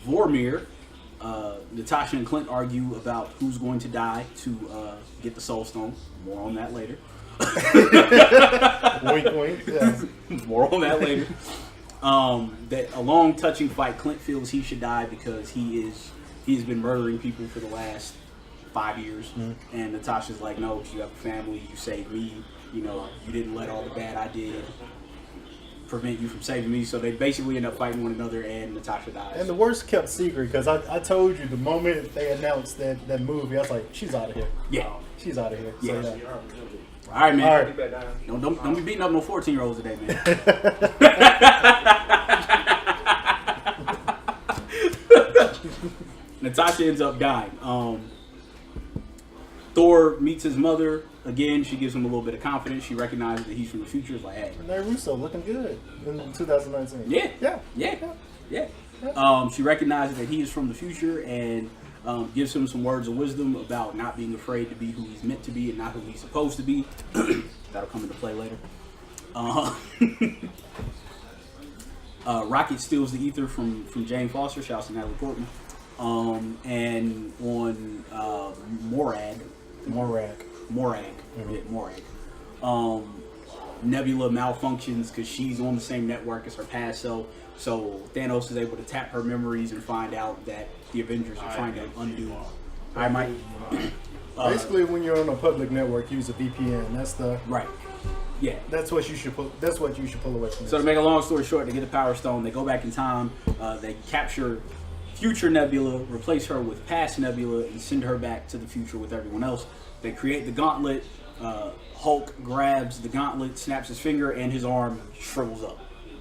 [SPEAKER 2] Vormir, Natasha and Clint argue about who's going to die to get the Soul Stone. More on that later.
[SPEAKER 1] Wink, wink. Yeah.
[SPEAKER 2] More on that later. That a long, touching fight. Clint feels he should die because he's been murdering people for the last 5 years, and Natasha's like, "No, you have a family. You saved me. You know, you didn't let all the bad I did prevent you from saving me. So they basically end up fighting one another, and Natasha dies.
[SPEAKER 1] And the worst kept secret because I told you the moment they announced that movie, I was like, she's out of here.
[SPEAKER 2] Yeah.
[SPEAKER 1] She's out of here.
[SPEAKER 2] Yeah.
[SPEAKER 1] So,
[SPEAKER 2] All right, man.
[SPEAKER 1] All right.
[SPEAKER 2] Don't be beating up no 14-year-olds today, man. Natasha ends up dying. Thor meets his mother. Again, she gives him a little bit of confidence. She recognizes that he's from the future. It's like, hey.
[SPEAKER 1] Renee Russo looking good in 2019.
[SPEAKER 2] Yeah. She recognizes that he is from the future and gives him some words of wisdom about not being afraid to be who he's meant to be and not who he's supposed to be. That'll come into play later. Rocket steals the ether from Jane Foster. Shouts to Natalie Portman. And on Morag.
[SPEAKER 1] Mm-hmm.
[SPEAKER 2] Yeah, Morag. Nebula malfunctions because she's on the same network as her past self. So Thanos is able to tap her memories and find out that the Avengers are trying to undo. I might.
[SPEAKER 1] Basically, when you're on a public network, use a VPN. That's the
[SPEAKER 2] Right. Yeah.
[SPEAKER 1] That's what you should pull. That's what you should pull away from.
[SPEAKER 2] So to make a long story short, they get the Power Stone. They go back in time. They capture future Nebula, replace her with past Nebula, and send her back to the future with everyone else. They create the gauntlet. Hulk grabs the gauntlet, snaps his finger, and his arm shrivels up.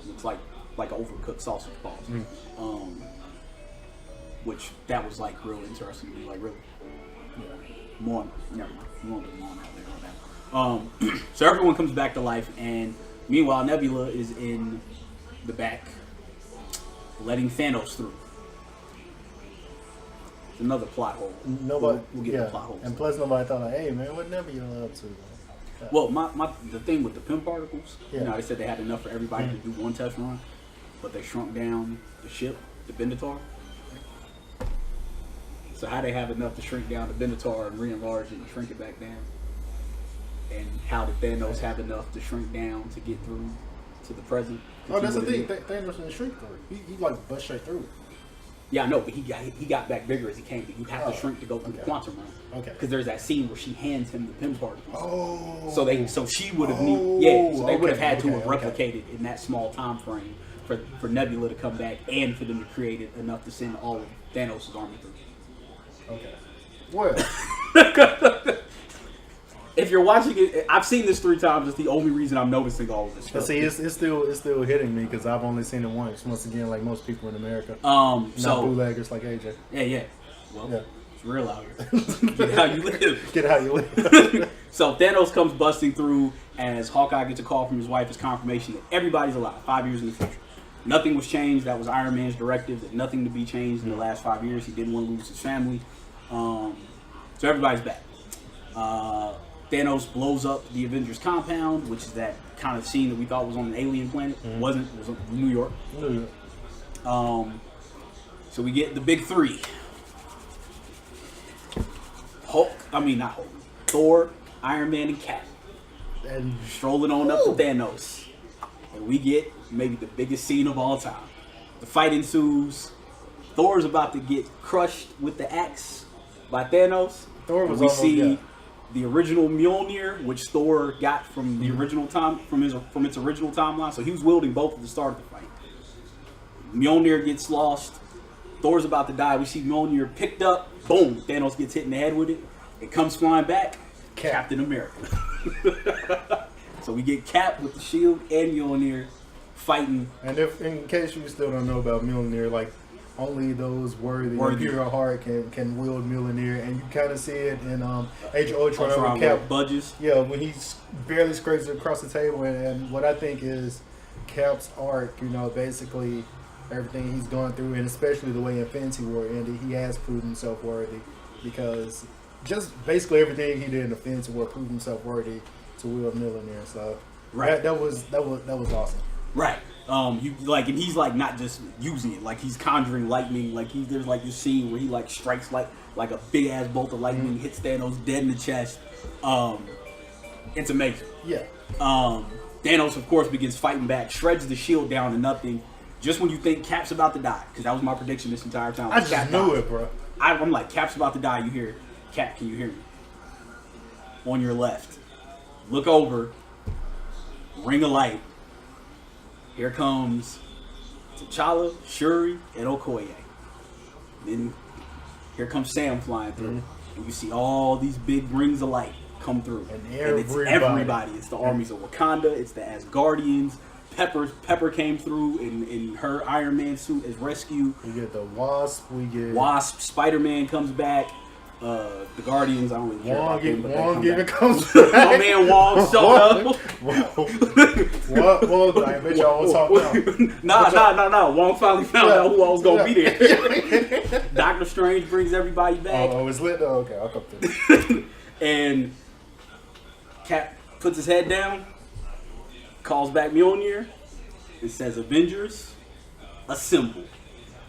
[SPEAKER 2] It's like overcooked sausage balls. Which that was like real interesting to me. Like really. More. Never mind. We won't get more out there on that. So everyone comes back to life, and meanwhile Nebula is in the back, letting Thanos through. Another plot hole.
[SPEAKER 1] Nobody.
[SPEAKER 2] We'll get the plot holes.
[SPEAKER 1] And plus, nobody thought, like, hey man, what Nebula up to?
[SPEAKER 2] Well, the thing with the PIM particles,
[SPEAKER 1] Yeah.
[SPEAKER 2] you know, they said they had enough for everybody to do one test run, but they shrunk down the ship, the Benatar. So how they have enough to shrink down the Benatar and re-enlarge it and shrink it back down? And how did Thanos have enough to shrink down to get through to the present?
[SPEAKER 1] Oh, that's the thing. Thanos didn't shrink through it. He like bust straight through it.
[SPEAKER 2] Yeah, I know, but he got back bigger as he came. But you have to shrink to go through the quantum realm.
[SPEAKER 1] Okay.
[SPEAKER 2] Because there's that scene where she hands him the PIM particles.
[SPEAKER 1] Oh.
[SPEAKER 2] So she would have So they would have had to have replicated in that small time frame for Nebula to come back and for them to create it enough to send all of Thanos' army through.
[SPEAKER 1] Okay. Well.
[SPEAKER 2] If you're watching it, I've seen this 3 times. It's the only reason I'm noticing all of this
[SPEAKER 1] But
[SPEAKER 2] stuff.
[SPEAKER 1] see, it's still hitting me because I've only seen it once. Once again, like most people in America.
[SPEAKER 2] So
[SPEAKER 1] not bootleggers like AJ.
[SPEAKER 2] Yeah. Well,
[SPEAKER 1] Yeah.
[SPEAKER 2] it's real out here. Get how you live.
[SPEAKER 1] Get how you live.
[SPEAKER 2] So Thanos comes busting through as Hawkeye gets a call from his wife as confirmation that everybody's alive 5 years in the future. Nothing was changed. That was Iron Man's directive, that nothing to be changed in the last 5 years. He didn't want to lose his family. So everybody's back. Thanos blows up the Avengers compound, which is that kind of scene that we thought was on an alien planet. It wasn't. It was New York. So we get the big 3. Thor, Iron Man, and Cap.
[SPEAKER 1] And
[SPEAKER 2] Strolling on up to Thanos. And we get maybe the biggest scene of all time. The fight ensues. Thor's about to get crushed with the axe by Thanos.
[SPEAKER 1] Thor was
[SPEAKER 2] we
[SPEAKER 1] almost
[SPEAKER 2] see
[SPEAKER 1] dead.
[SPEAKER 2] the original Mjolnir, which Thor got from the original time from its original timeline. So he was wielding both at the start of the fight. Mjolnir gets lost. Thor's about to die. We see Mjolnir picked up. Boom! Thanos gets hit in the head with it. It comes flying back. Captain America. So we get Cap with the shield and Mjolnir fighting.
[SPEAKER 1] And if, in case you still don't know about Mjolnir, like only those worthy of pure heart can wield Mjolnir, and you kind of see it in Age of Ultron when Cap
[SPEAKER 2] budges.
[SPEAKER 1] Yeah, when he barely scrapes it across the table, and what I think is Cap's arc, you know, basically everything he's gone through, and especially the way Infinity War ended, he has proved himself worthy because just basically everything he did in Infinity War proved himself worthy to wield Mjolnir. So that was awesome.
[SPEAKER 2] Right. You like, and he's like not just using it, like he's conjuring lightning. Like there's like this scene where he like strikes like a big ass bolt of lightning, hits Thanos dead in the chest. It's amazing.
[SPEAKER 1] Yeah.
[SPEAKER 2] Thanos, of course, begins fighting back, shreds the shield down to nothing. Just when you think Cap's about to die, because that was my prediction this entire time.
[SPEAKER 1] I just knew it, bro.
[SPEAKER 2] I'm like, Cap's about to die. You hear, Cap? Can you hear me? On your left, look over, ring a light. Here comes T'Challa, Shuri, and Okoye. Then here comes Sam flying through. And you see all these big rings of light come through.
[SPEAKER 1] And
[SPEAKER 2] it's everybody. It's the armies of Wakanda. It's the Asgardians. Pepper came through in her Iron Man suit as rescue.
[SPEAKER 1] We get the Wasp. We get
[SPEAKER 2] Wasp. Spider-Man comes back. The Guardians, I don't really care about them, but
[SPEAKER 1] Wong
[SPEAKER 2] they
[SPEAKER 1] even
[SPEAKER 2] come
[SPEAKER 1] comes
[SPEAKER 2] back.
[SPEAKER 1] back.
[SPEAKER 2] My man Wong showed up.
[SPEAKER 1] What? I bet y'all will talk now.
[SPEAKER 2] Nah. Wong finally found out who else gonna be there. Doctor Strange brings everybody back.
[SPEAKER 1] Oh, it's lit though? Okay, I'll come through.
[SPEAKER 2] And Cap puts his head down, calls back Mjolnir. It says Avengers, assemble.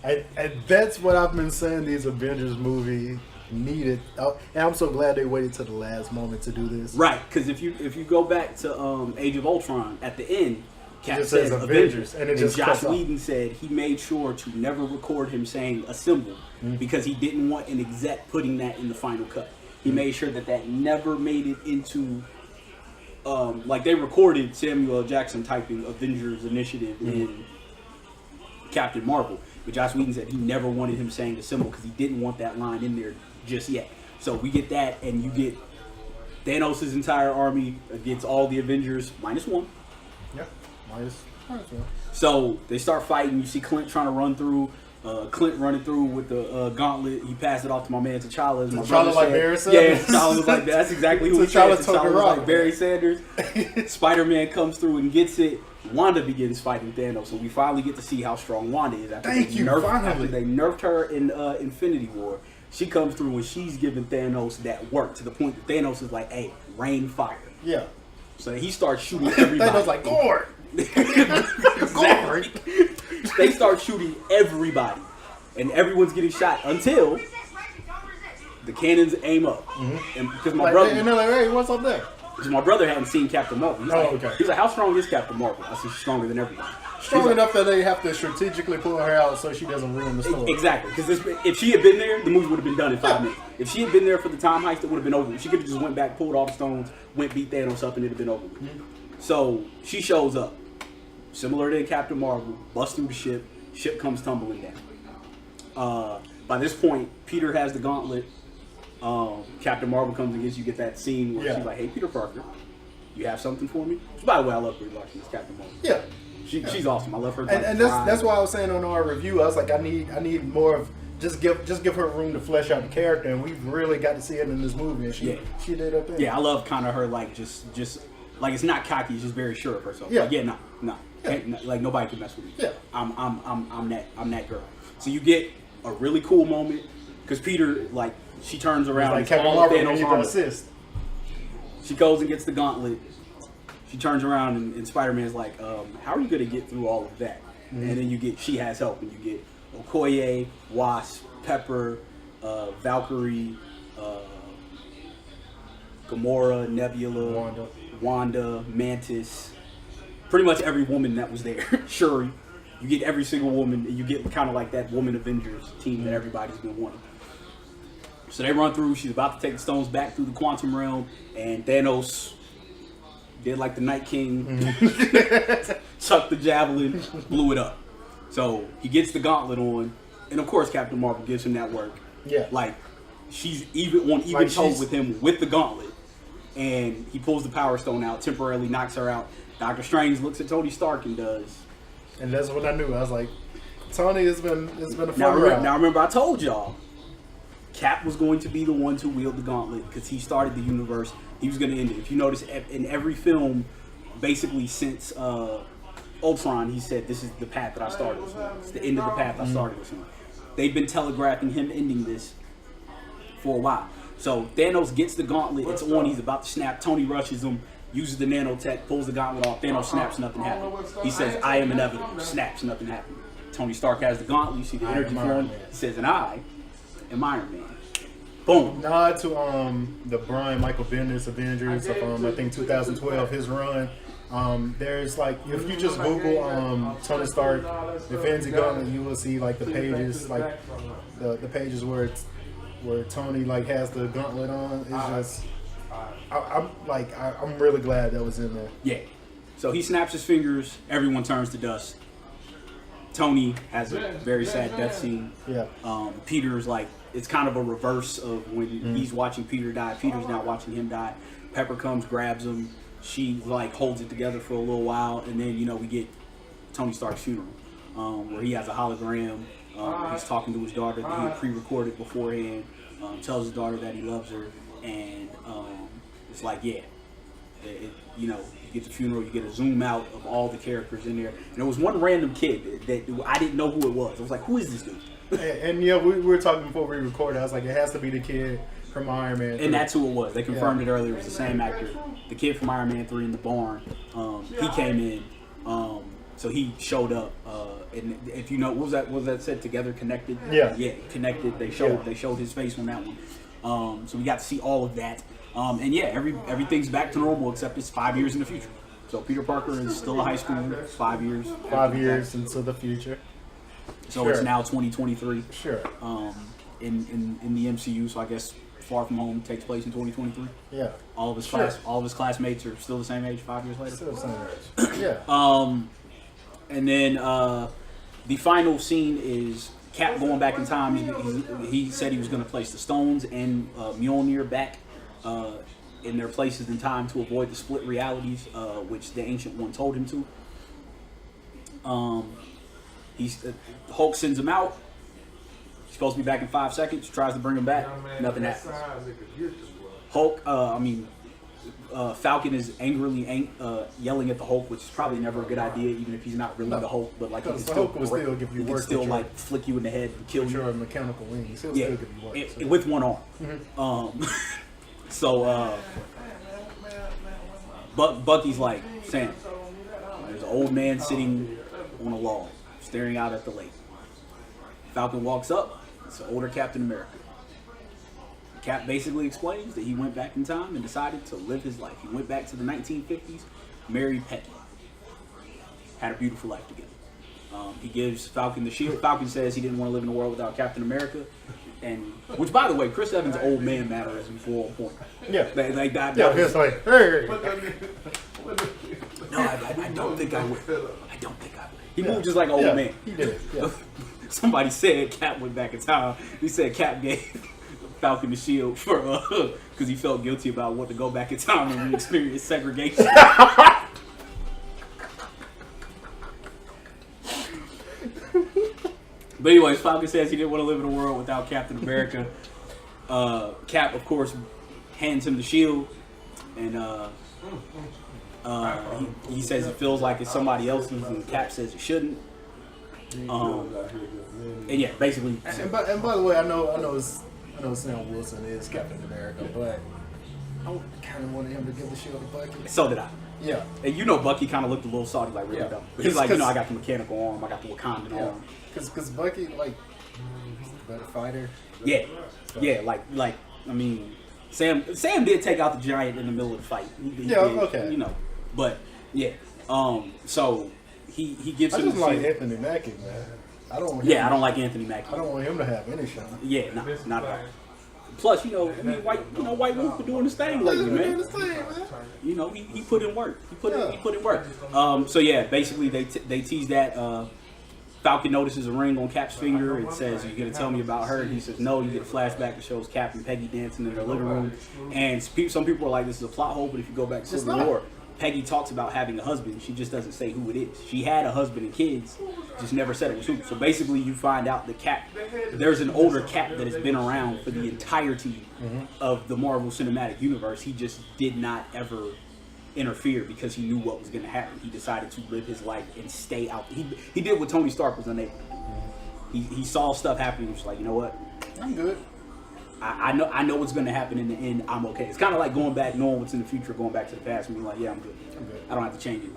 [SPEAKER 1] And that's what I've been saying. These Avengers movie needed, and I'm so glad they waited to the last moment to do this.
[SPEAKER 2] Right, because if you go back to Age of Ultron, at the end, Cap
[SPEAKER 1] says
[SPEAKER 2] says Avengers,
[SPEAKER 1] and it just
[SPEAKER 2] Joss
[SPEAKER 1] cuts off.
[SPEAKER 2] Whedon said he made sure to never record him saying assemble because he didn't want an exec putting that in the final cut. He made sure that never made it into like they recorded Samuel L. Jackson typing Avengers Initiative in Captain Marvel, but Joss Whedon said he never wanted him saying assemble because he didn't want that line in there just yet. So we get that, and you get Thanos' entire army against all the Avengers minus one.
[SPEAKER 1] Yeah, minus one.
[SPEAKER 2] So they start fighting. You see Clint trying to run through. Clint running through with the gauntlet. He passed it off to my man T'Challa. As my brother
[SPEAKER 1] like
[SPEAKER 2] said.
[SPEAKER 1] Barry Sanders.
[SPEAKER 2] Yeah, T'Challa was like that. That's exactly who he said. T'Challa was like Barry Sanders. Spider-Man comes through and gets it. Wanda begins fighting Thanos, so we finally get to see how strong Wanda is after they nerfed her in Infinity War. She comes through and she's giving Thanos that work to the point that Thanos is like, "Hey, rain fire."
[SPEAKER 1] Yeah.
[SPEAKER 2] So he starts shooting everybody.
[SPEAKER 1] Thanos like, "Gore."
[SPEAKER 2] Exactly. They start shooting everybody, and everyone's getting shot until the cannons aim up. And because my brother,
[SPEAKER 1] and they're like, "Hey, what's up there?"
[SPEAKER 2] Because my brother hadn't seen Captain Marvel. He's like, "How strong is Captain Marvel?" I said, "She's stronger than everybody."
[SPEAKER 1] Strong enough that they have to strategically pull her out so she doesn't ruin the story.
[SPEAKER 2] Exactly, because if she had been there, the movie would have been done in 5 minutes. If she had been there for the time heist, it would have been over. She could have just went back, pulled all the stones, went beat Thanos up, and it'd have been over. So she shows up, similar to Captain Marvel, busts through the ship. Ship comes tumbling down. By this point, Peter has the gauntlet. Captain Marvel comes and gets you. Get that scene where she's like, "Hey, Peter Parker, you have something for me?" By the way, I love rewatching this Captain Marvel.
[SPEAKER 1] Yeah.
[SPEAKER 2] She's awesome. I love her.
[SPEAKER 1] And that's why I was saying on our review, I was like, I need more of just give her room to flesh out the character, and we've really got to see it in this movie. And she did up there.
[SPEAKER 2] Yeah, I love kind of her like just like it's not cocky, it's just very sure of herself.
[SPEAKER 1] Yeah.
[SPEAKER 2] Like, no. Like nobody can mess with me.
[SPEAKER 1] Yeah.
[SPEAKER 2] I'm that girl. So you get a really cool moment because Peter like she turns around
[SPEAKER 1] like
[SPEAKER 2] and
[SPEAKER 1] Captain Marvel needs an assist.
[SPEAKER 2] She goes and gets the gauntlet. She turns around and Spider-Man's like, how are you going to get through all of that? And then you get, she has help, and you get Okoye, Wasp, Pepper, Valkyrie, Gamora, Nebula, Wanda, Mantis, pretty much every woman that was there. Shuri. You get every single woman, and you get kind of like that woman Avengers team that everybody's been wanting. So they run through, she's about to take the stones back through the quantum realm, and Thanos did like the Night King, chucked the javelin, blew it up. So he gets the gauntlet on, and of course Captain Marvel gives him that work.
[SPEAKER 1] Yeah.
[SPEAKER 2] Like, she's even toes with him with the gauntlet, and he pulls the Power Stone out, temporarily knocks her out. Doctor Strange looks at Tony Stark and does.
[SPEAKER 1] And that's what I knew. I was like, Tony, it's been a fun ride.
[SPEAKER 2] Now remember, I told y'all, Cap was going to be the one to wield the gauntlet because he started the universe. He was going to end it. If you notice, in every film, basically since Ultron, he said, "This is the path that I started with him. It's the end of the path I started with him." They've been telegraphing him ending this for a while. So Thanos gets the gauntlet. It's on. He's about to snap. Tony rushes him, uses the nanotech, pulls the gauntlet off. Thanos snaps. Nothing happened. He says, "I am inevitable." Snaps. Nothing happened. Tony Stark has the gauntlet. You see the energy flowing. He says, "And I am Iron Man." Boom.
[SPEAKER 1] Nod to the Brian Michael Bendis Avengers of I think 2012, his run. There's like, if you just Google Tony Stark Infinity Gauntlet, you will see like the pages, like the pages where Tony like has the gauntlet on. It's just I'm really glad that was in there.
[SPEAKER 2] Yeah. So he snaps his fingers. Everyone turns to dust. Tony has a very sad death scene.
[SPEAKER 1] Yeah.
[SPEAKER 2] Peter's like, it's kind of a reverse of when he's watching Peter die. Peter's not watching him die. Pepper comes, grabs him. She like holds it together for a little while, and then we get Tony Stark's funeral, where he has a hologram. He's talking to his daughter that he had pre-recorded beforehand. Tells his daughter that he loves her, and it's like, you get the funeral, you get a zoom out of all the characters in there. And there was one random kid that I didn't know who it was. I was like, who is this dude?
[SPEAKER 1] And we were talking before we recorded. I was like, it has to be the kid from Iron Man 3.
[SPEAKER 2] And that's who it was. They confirmed it earlier. It was the same actor. The kid from Iron Man 3 in the barn. He came in. So he showed up. And if you know, what was that said? Together, connected.
[SPEAKER 1] Yeah.
[SPEAKER 2] Yeah, connected. They showed his face on that one. So we got to see all of that. And everything's back to normal except it's 5 years in the future. So Peter Parker is still a high schooler. 5 years.
[SPEAKER 1] 5 years into the future.
[SPEAKER 2] So it's now 2023.
[SPEAKER 1] Sure.
[SPEAKER 2] In the MCU. So I guess Far From Home takes place in 2023.
[SPEAKER 1] Yeah.
[SPEAKER 2] All of his classmates are still the same age 5 years later.
[SPEAKER 1] Still the same age. Yeah.
[SPEAKER 2] And then the final scene is Cap going back in time. He said he was going to place the stones and Mjolnir back in their places in time to avoid the split realities, which the Ancient One told him to. Hulk sends him out. He's supposed to be back in 5 seconds. Tries to bring him back. Nothing happens. Hulk, Falcon is angrily yelling at the Hulk, which is probably never a good idea, even if he's not really the Hulk. But like, he can still
[SPEAKER 1] give you work.
[SPEAKER 2] Still like flick you in the head and kill you.
[SPEAKER 1] Your mechanical wings. He'll still give you work.
[SPEAKER 2] With one arm.
[SPEAKER 1] Mm-hmm.
[SPEAKER 2] But Bucky's like, Sam, there's an old man sitting on a log, staring out at the lake. Falcon walks up. It's an older Captain America. Cap basically explains that he went back in time and decided to live his life. He went back to the 1950s, married Peggy, had a beautiful life together. He gives Falcon the shield. Falcon says he didn't want to live in a world without Captain America, and which, by the way, Chris Evans' old man mannerism for a point.
[SPEAKER 1] Yeah,
[SPEAKER 2] like that.
[SPEAKER 1] Yeah, it's like, hey.
[SPEAKER 2] No, I don't think I would. I don't think I would. He moved just like an old man.
[SPEAKER 1] He did. Yeah.
[SPEAKER 2] Somebody said Cap went back in time. He said Cap gave Falcon the shield for because he felt guilty about wanting to go back in time and experience segregation. But anyways, Falcon says he didn't want to live in a world without Captain America. Cap, of course, hands him the shield, and he says it feels like it's somebody else's, and Cap says it shouldn't. And yeah, basically.
[SPEAKER 1] And by the way, I know Sam Wilson is Captain America, but I kind of wanted him to give the shield to Bucky.
[SPEAKER 2] So did I.
[SPEAKER 1] Yeah.
[SPEAKER 2] And Bucky kind of looked a little salty, like, really dumb. He's like, I got the mechanical arm, I got the Wakandan arm.
[SPEAKER 1] Because Bucky, like, he's a better fighter.
[SPEAKER 2] Yeah. Yeah, like, I mean, Sam did take out the giant in the middle of the fight. He did,
[SPEAKER 1] okay.
[SPEAKER 2] But, yeah. So, he gives him
[SPEAKER 1] I just
[SPEAKER 2] the
[SPEAKER 1] like
[SPEAKER 2] shield.
[SPEAKER 1] Anthony Mackie, man. I don't like
[SPEAKER 2] Anthony Mackie.
[SPEAKER 1] I don't want him to have any shot.
[SPEAKER 2] Yeah, not at all. Plus, White Wolf been doing his thing lately, man. He put in work. He put in work. So yeah, basically they tease that. Falcon notices a ring on Cap's finger. It says, "Are you gonna tell me about her?" And he says, "No." You get a flashback that shows Cap and Peggy dancing in their living room. And some people are like, "This is a plot hole," but if you go back to Civil War, Peggy talks about having a husband. She just doesn't say who it is. She had a husband and kids, just never said it was who. So basically, you find out that there's an older Cap that has been around for the entirety of the Marvel Cinematic Universe. He just did not ever interfere because he knew what was going to happen. He decided to live his life and stay out. He did what Tony Stark was unable to do. He saw stuff happening. He was like, you know what?
[SPEAKER 1] I'm good.
[SPEAKER 2] I know what's going to happen in the end. I'm okay. It's kind of like going back, knowing what's in the future, going back to the past, and being like, yeah, I'm good. I don't have to change it.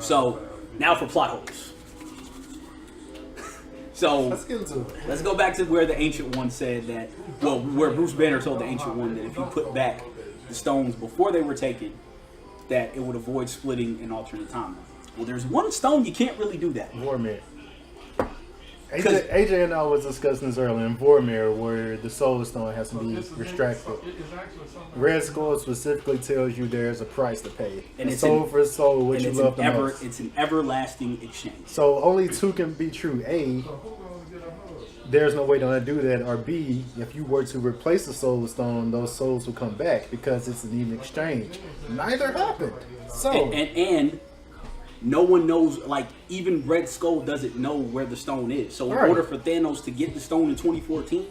[SPEAKER 2] So now for plot holes. So
[SPEAKER 1] let's get into it.
[SPEAKER 2] Let's go back to where the Ancient One said that. Well, where Bruce Banner told the Ancient One that if you put back the stones before they were taken, that it would avoid splitting an alternate timeline. Well, there's one stone you can't really do that.
[SPEAKER 1] War Mid. AJ and I was discussing this earlier in Vormir, where the Soul Stone has to be restricted. Red Skull specifically tells you there's a price to pay. And it's soul for soul, what you love the most.
[SPEAKER 2] It's an everlasting exchange.
[SPEAKER 1] So only two can be true. A, there's no way to undo that. Or B, if you were to replace the Soul Stone, those souls will come back because it's an even exchange. Neither happened. So
[SPEAKER 2] and no one knows, like, even Red Skull doesn't know where the stone is. So in order for Thanos to get the stone in 2014,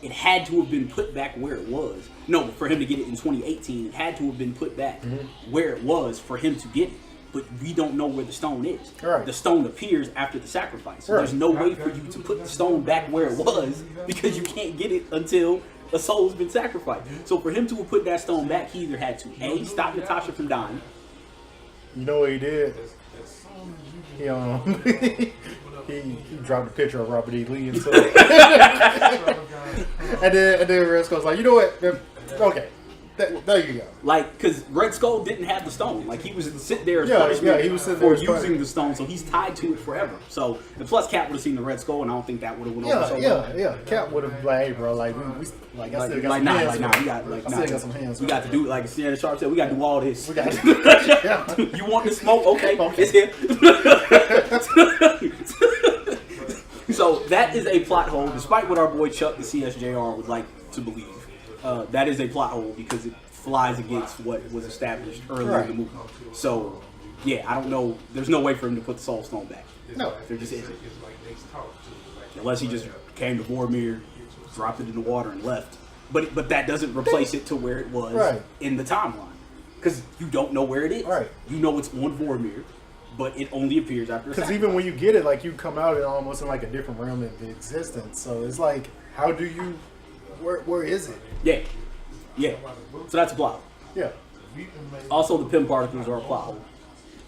[SPEAKER 2] it had to have been put back where it was. No, for him to get it in 2018, it had to have been put back where it was for him to get it. But we don't know where the stone is. The stone appears after the sacrifice. So there's no way for you to put the stone back where it was because you can't get it until a soul's been sacrificed. So for him to have put that stone back, he either had to A, stop Natasha from dying.
[SPEAKER 1] You know what he did? He dropped a picture of Robert E. Lee and stuff. and then Red Skull's like, you know what? Okay. There you go.
[SPEAKER 2] Like, because Red Skull didn't have the stone. Like, he was sitting there as
[SPEAKER 1] punishment he was sitting
[SPEAKER 2] for
[SPEAKER 1] there
[SPEAKER 2] using the stone, so he's tied to it forever. So, and plus Cap would have seen the Red Skull, and I don't think that would have went over so well.
[SPEAKER 1] Yeah. Cap would have like, hey, bro, like, I still got some hands. I got some hands.
[SPEAKER 2] We got to do, like Shannon Sharp said, we got to do all this.
[SPEAKER 1] We got
[SPEAKER 2] You want the smoke? Okay. It's here. So, that is a plot hole, despite what our boy Chuck, the CSJR, would like to believe. That is a plot hole because it flies against what was established earlier in the movie. So, yeah, I don't know. There's no way for him to put the Soul Stone back.
[SPEAKER 1] No.
[SPEAKER 2] There just isn't. Unless he just came to Vormir, dropped it in the water, and left. But that doesn't replace it to where it was in the timeline. Because you don't know where it is.
[SPEAKER 1] Right.
[SPEAKER 2] You know it's on Vormir, but it only appears after.
[SPEAKER 1] Because even when you get it, like, you come out almost in like a different realm of existence. So it's like, how do you? Where is it?
[SPEAKER 2] Yeah. So that's a plot hole.
[SPEAKER 1] Yeah.
[SPEAKER 2] Also, the Pym particles are a plot hole.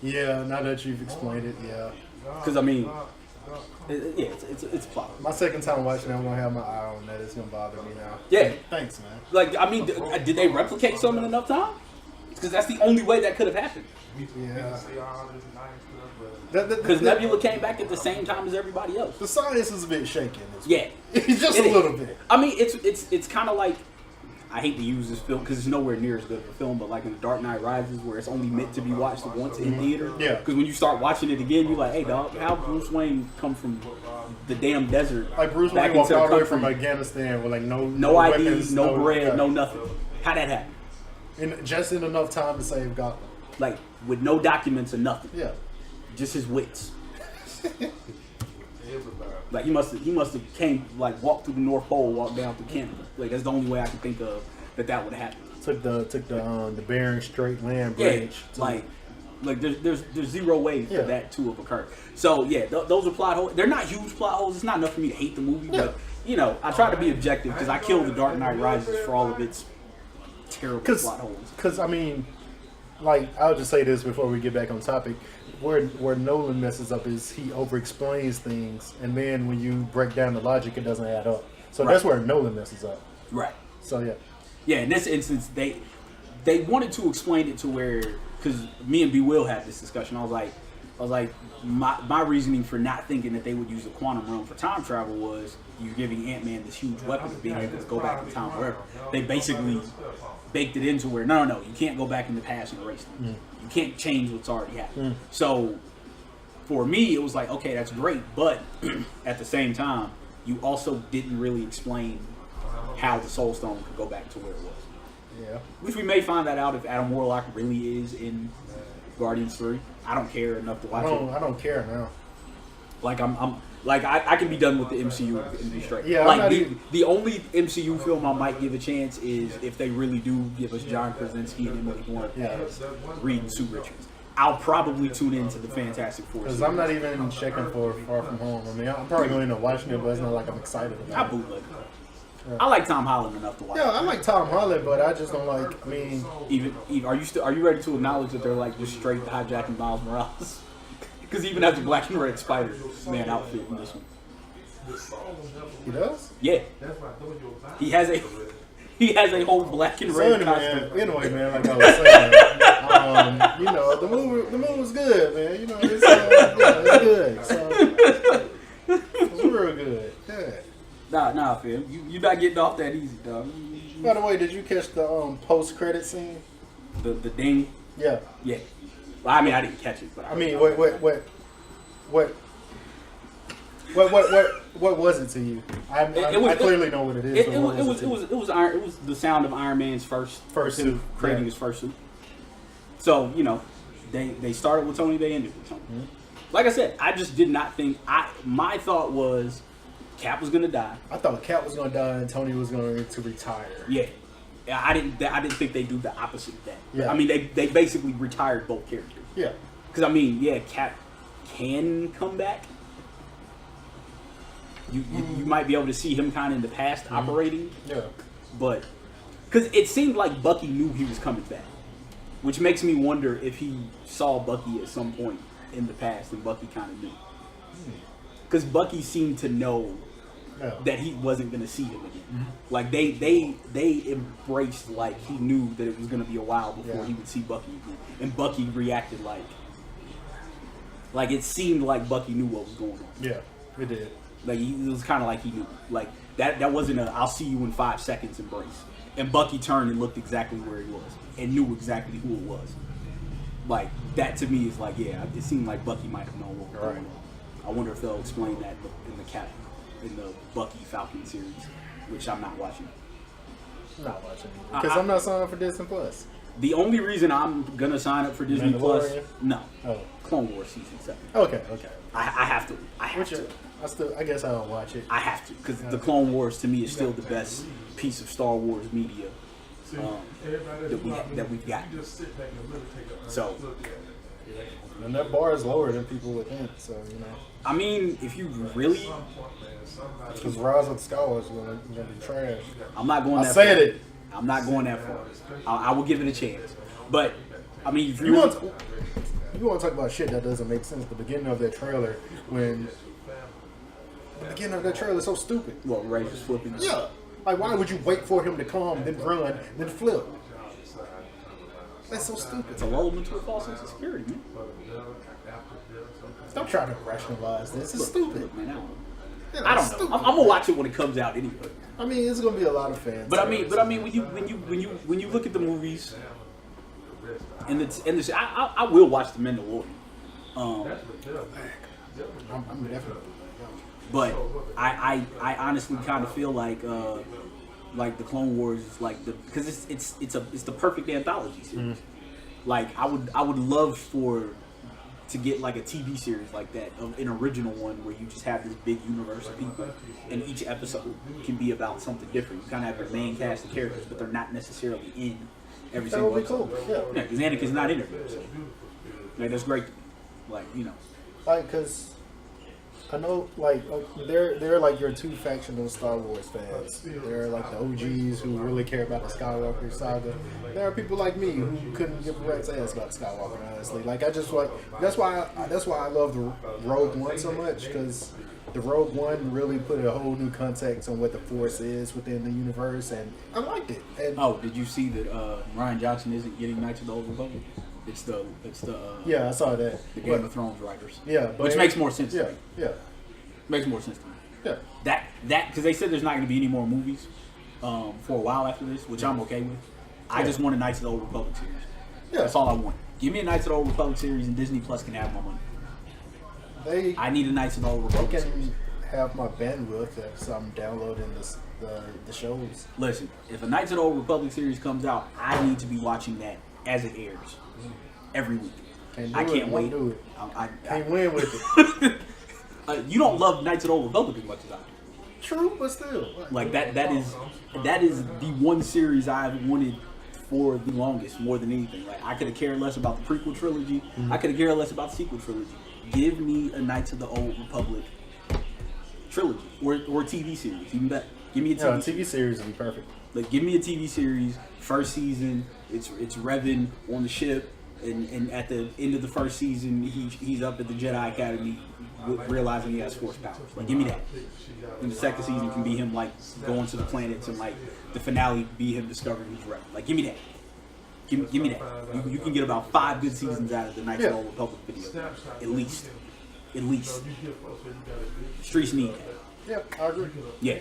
[SPEAKER 1] Yeah, now that you've explained it, yeah.
[SPEAKER 2] Because, I mean, it's a plot hole.
[SPEAKER 1] My second time watching it, I'm going to have my eye on that. It's going to bother me now.
[SPEAKER 2] Yeah.
[SPEAKER 1] Thanks, man.
[SPEAKER 2] Like, I mean, did they replicate something enough time? Because that's the only way that could have happened.
[SPEAKER 1] Yeah.
[SPEAKER 2] Because Nebula came back at the same time as everybody else.
[SPEAKER 1] The science is a bit shaky in this.
[SPEAKER 2] Yeah.
[SPEAKER 1] It's just a little bit.
[SPEAKER 2] I mean, it's kind of like, I hate to use this film because it's nowhere near as good of a film, but like in The Dark Knight Rises, where it's only meant to be watched once in theater.
[SPEAKER 1] Yeah.
[SPEAKER 2] Because when you start watching it again, you're like, hey, dog, how Bruce Wayne come from the damn desert?
[SPEAKER 1] Like Bruce Wayne walked all the way from Afghanistan with like no
[SPEAKER 2] IDs,
[SPEAKER 1] weapons,
[SPEAKER 2] no bread, no nothing. How'd that happen?
[SPEAKER 1] Just in enough time to save Gotham.
[SPEAKER 2] Like, with no documents or nothing.
[SPEAKER 1] Yeah.
[SPEAKER 2] Just his wits. Like he must have came, like, walked through the North Pole, walked down through Canada. Like, that's the only way I can think of that would happen.
[SPEAKER 1] Took the Bering Strait land bridge.
[SPEAKER 2] Yeah, like there's zero way for that to have occurred. So yeah, those are plot holes. They're not huge plot holes. It's not enough for me to hate the movie, but you know, I try to be objective because I kill The Dark Knight Rises for all of its terrible plot holes.
[SPEAKER 1] Because I mean, like, I'll just say this before we get back on topic. Where Nolan messes up is he over-explains things, and then when you break down the logic, it doesn't add up. So that's where Nolan messes up.
[SPEAKER 2] Right.
[SPEAKER 1] So yeah.
[SPEAKER 2] Yeah, in this instance, they wanted to explain it to where, because me and B. Will had this discussion. I was like, my reasoning for not thinking that they would use the quantum realm for time travel was you're giving Ant-Man this huge weapon of being able to go back in time forever. They basically baked it into where no, you can't go back in the past and erase them. You can't change what's already happened. So for me, it was like, okay, that's great, but at the same time, you also didn't really explain how the Soul Stone could go back to where it was.
[SPEAKER 1] Yeah.
[SPEAKER 2] Which we may find that out if Adam Warlock really is in Guardians 3. I don't care enough to watch it.
[SPEAKER 1] I don't care now.
[SPEAKER 2] Like I can be done with the MCU and be straight.
[SPEAKER 1] Yeah,
[SPEAKER 2] like the only MCU film I might give a chance is if they really do give us John Krasinski and Emily Blunt as Reed and Sue Richards. I'll probably tune into the Fantastic Four.
[SPEAKER 1] Because I'm not even checking for Far From Home. I mean, I'm probably going to end up watching it, but it's not like I'm excited about it.
[SPEAKER 2] I bootleg it. I like Tom Holland enough to watch.
[SPEAKER 1] Yeah, I like Tom Holland, but I just don't like. I mean,
[SPEAKER 2] even are you ready to acknowledge that they're like just straight hijacking Miles Morales? Because even after Black and Red Spider-Man outfit in this one,
[SPEAKER 1] he does.
[SPEAKER 2] Yeah, he has a whole black and red costume.
[SPEAKER 1] Anyway, man, like I was saying, you know, the movie was good, man. You know, it's good. So it was real good.
[SPEAKER 2] Nah, fam. You not getting off that easy, dog.
[SPEAKER 1] By the way, did you catch the post-credit scene?
[SPEAKER 2] The ding.
[SPEAKER 1] Yeah.
[SPEAKER 2] Yeah. Well, I mean, I didn't catch it, but
[SPEAKER 1] I mean, what was it to you? I clearly know what it is.
[SPEAKER 2] It was the sound of Iron Man's first
[SPEAKER 1] suit,
[SPEAKER 2] creating his first suit. So they started with Tony, they ended with Tony. Mm-hmm. Like I said, I just did not think. My thought was Cap was gonna die.
[SPEAKER 1] I thought Cap was gonna die and Tony was going to retire.
[SPEAKER 2] Yeah. I didn't think they'd do the opposite of that.
[SPEAKER 1] Yeah.
[SPEAKER 2] I mean, they basically retired both characters.
[SPEAKER 1] Yeah.
[SPEAKER 2] Because I mean, yeah, Cap can come back. You might be able to see him kind of in the past operating.
[SPEAKER 1] Yeah.
[SPEAKER 2] But because it seemed like Bucky knew he was coming back, which makes me wonder if he saw Bucky at some point in the past and Bucky kind of knew. Because Bucky seemed to know that he wasn't going to see him again. Mm-hmm. Like they embraced like he knew that it was going to be a while before he would see Bucky again, and Bucky reacted like it seemed like Bucky knew what was going on.
[SPEAKER 1] Yeah, it did.
[SPEAKER 2] Like it was kind of like he knew. Like that wasn't a "I'll see you in 5 seconds" embrace. And Bucky turned and looked exactly where he was and knew exactly who it was. Like that to me is like, yeah, it seemed like Bucky might have known what was going on. I wonder if they'll explain that in the Bucky Falcon series, which I'm not watching.
[SPEAKER 1] I'm not watching because I'm not signed up for Disney Plus.
[SPEAKER 2] The only reason I'm gonna sign up for Disney Plus, Clone Wars season 7.
[SPEAKER 1] Okay.
[SPEAKER 2] I have to.
[SPEAKER 1] I guess I'll watch it.
[SPEAKER 2] I have to because the Clone Wars to me is still the best piece of Star Wars media that we've got. So,
[SPEAKER 1] and that bar is lower than people would think. So
[SPEAKER 2] I mean, if you really,
[SPEAKER 1] because Rise of the Skywalker is gonna be trash.
[SPEAKER 2] I'm not going.
[SPEAKER 1] I said it.
[SPEAKER 2] I'm not going that far. I will give it a chance, but I mean, if
[SPEAKER 1] you want to talk about shit that doesn't make sense. The beginning of that trailer, the beginning of that trailer is so stupid.
[SPEAKER 2] Well, Ray just flipping.
[SPEAKER 1] Yeah. Like, why would you wait for him to come, then run, then flip? That's so stupid.
[SPEAKER 2] It's a lull into a false sense of security, man.
[SPEAKER 1] Stop trying to rationalize this. It's stupid.
[SPEAKER 2] Look, man, I don't know. I'm gonna watch it when it comes out anyway.
[SPEAKER 1] I mean, it's gonna be a lot of fans.
[SPEAKER 2] But I mean, when you look at the movies, and I will watch The Mandalorian.
[SPEAKER 1] I'm definitely.
[SPEAKER 2] But I honestly kind of feel like the Clone Wars is like because it's the perfect anthology series. Like I would love to get like a TV series like that, an original one where you just have this big universe of people, and each episode can be about something different. You kind of have your main cast of characters, but they're not necessarily in every single episode.
[SPEAKER 1] Cool. Yeah,
[SPEAKER 2] because Anakin's not in it. So, like that's great. Like
[SPEAKER 1] because I know, they're like your two factional Star Wars fans. They're like the OGs who really care about the Skywalker saga. There are people like me who couldn't give a rat's ass about Skywalker, honestly. Like that's why I love the Rogue One so much, because the Rogue One really put a whole new context on what the Force is within the universe, and I liked it. And
[SPEAKER 2] did you see that Ryan Johnson isn't getting Knights of the Old Republic? It's the
[SPEAKER 1] I saw that.
[SPEAKER 2] The Game of Thrones writers.
[SPEAKER 1] Yeah,
[SPEAKER 2] which makes more sense to me.
[SPEAKER 1] Yeah.
[SPEAKER 2] Makes more sense to me.
[SPEAKER 1] Yeah.
[SPEAKER 2] That because they said there's not going to be any more movies for a while after this, which I'm okay with. I just want a Knights of the Old Republic series. Yeah. That's all I want. Give me a Knights of the Old Republic series, and Disney Plus can have my money. I need a Knights of the Old Republic
[SPEAKER 1] series.
[SPEAKER 2] They can
[SPEAKER 1] have my bandwidth if I'm downloading the shows.
[SPEAKER 2] Listen, if a Knights of the Old Republic series comes out, I need to be watching that as it airs every week. I can't wait.
[SPEAKER 1] Do it.
[SPEAKER 2] I
[SPEAKER 1] can't win with it.
[SPEAKER 2] You don't love Knights of the Old Republic as much as I do.
[SPEAKER 1] True, but still.
[SPEAKER 2] Like that is the one series I've wanted for the longest, more than anything. Like I could have cared less about the prequel trilogy. I could have cared less about the sequel trilogy. Give me a Knights of the Old Republic trilogy or TV series, even better. Give me a
[SPEAKER 1] TV series would be perfect.
[SPEAKER 2] Like give me a TV series, first season, it's Revan on the ship, and at the end of the first season he's up at the Jedi Academy realizing he has Force powers. Like give me that. And the second season can be him like going to the planets, and like the finale be him discovering he's Revan. Like give me that. Give me that. You can get about 5 good seasons out of the Knights of the Old Republic video. At least. Streets need that.
[SPEAKER 1] Yeah, I agree.
[SPEAKER 2] Yeah.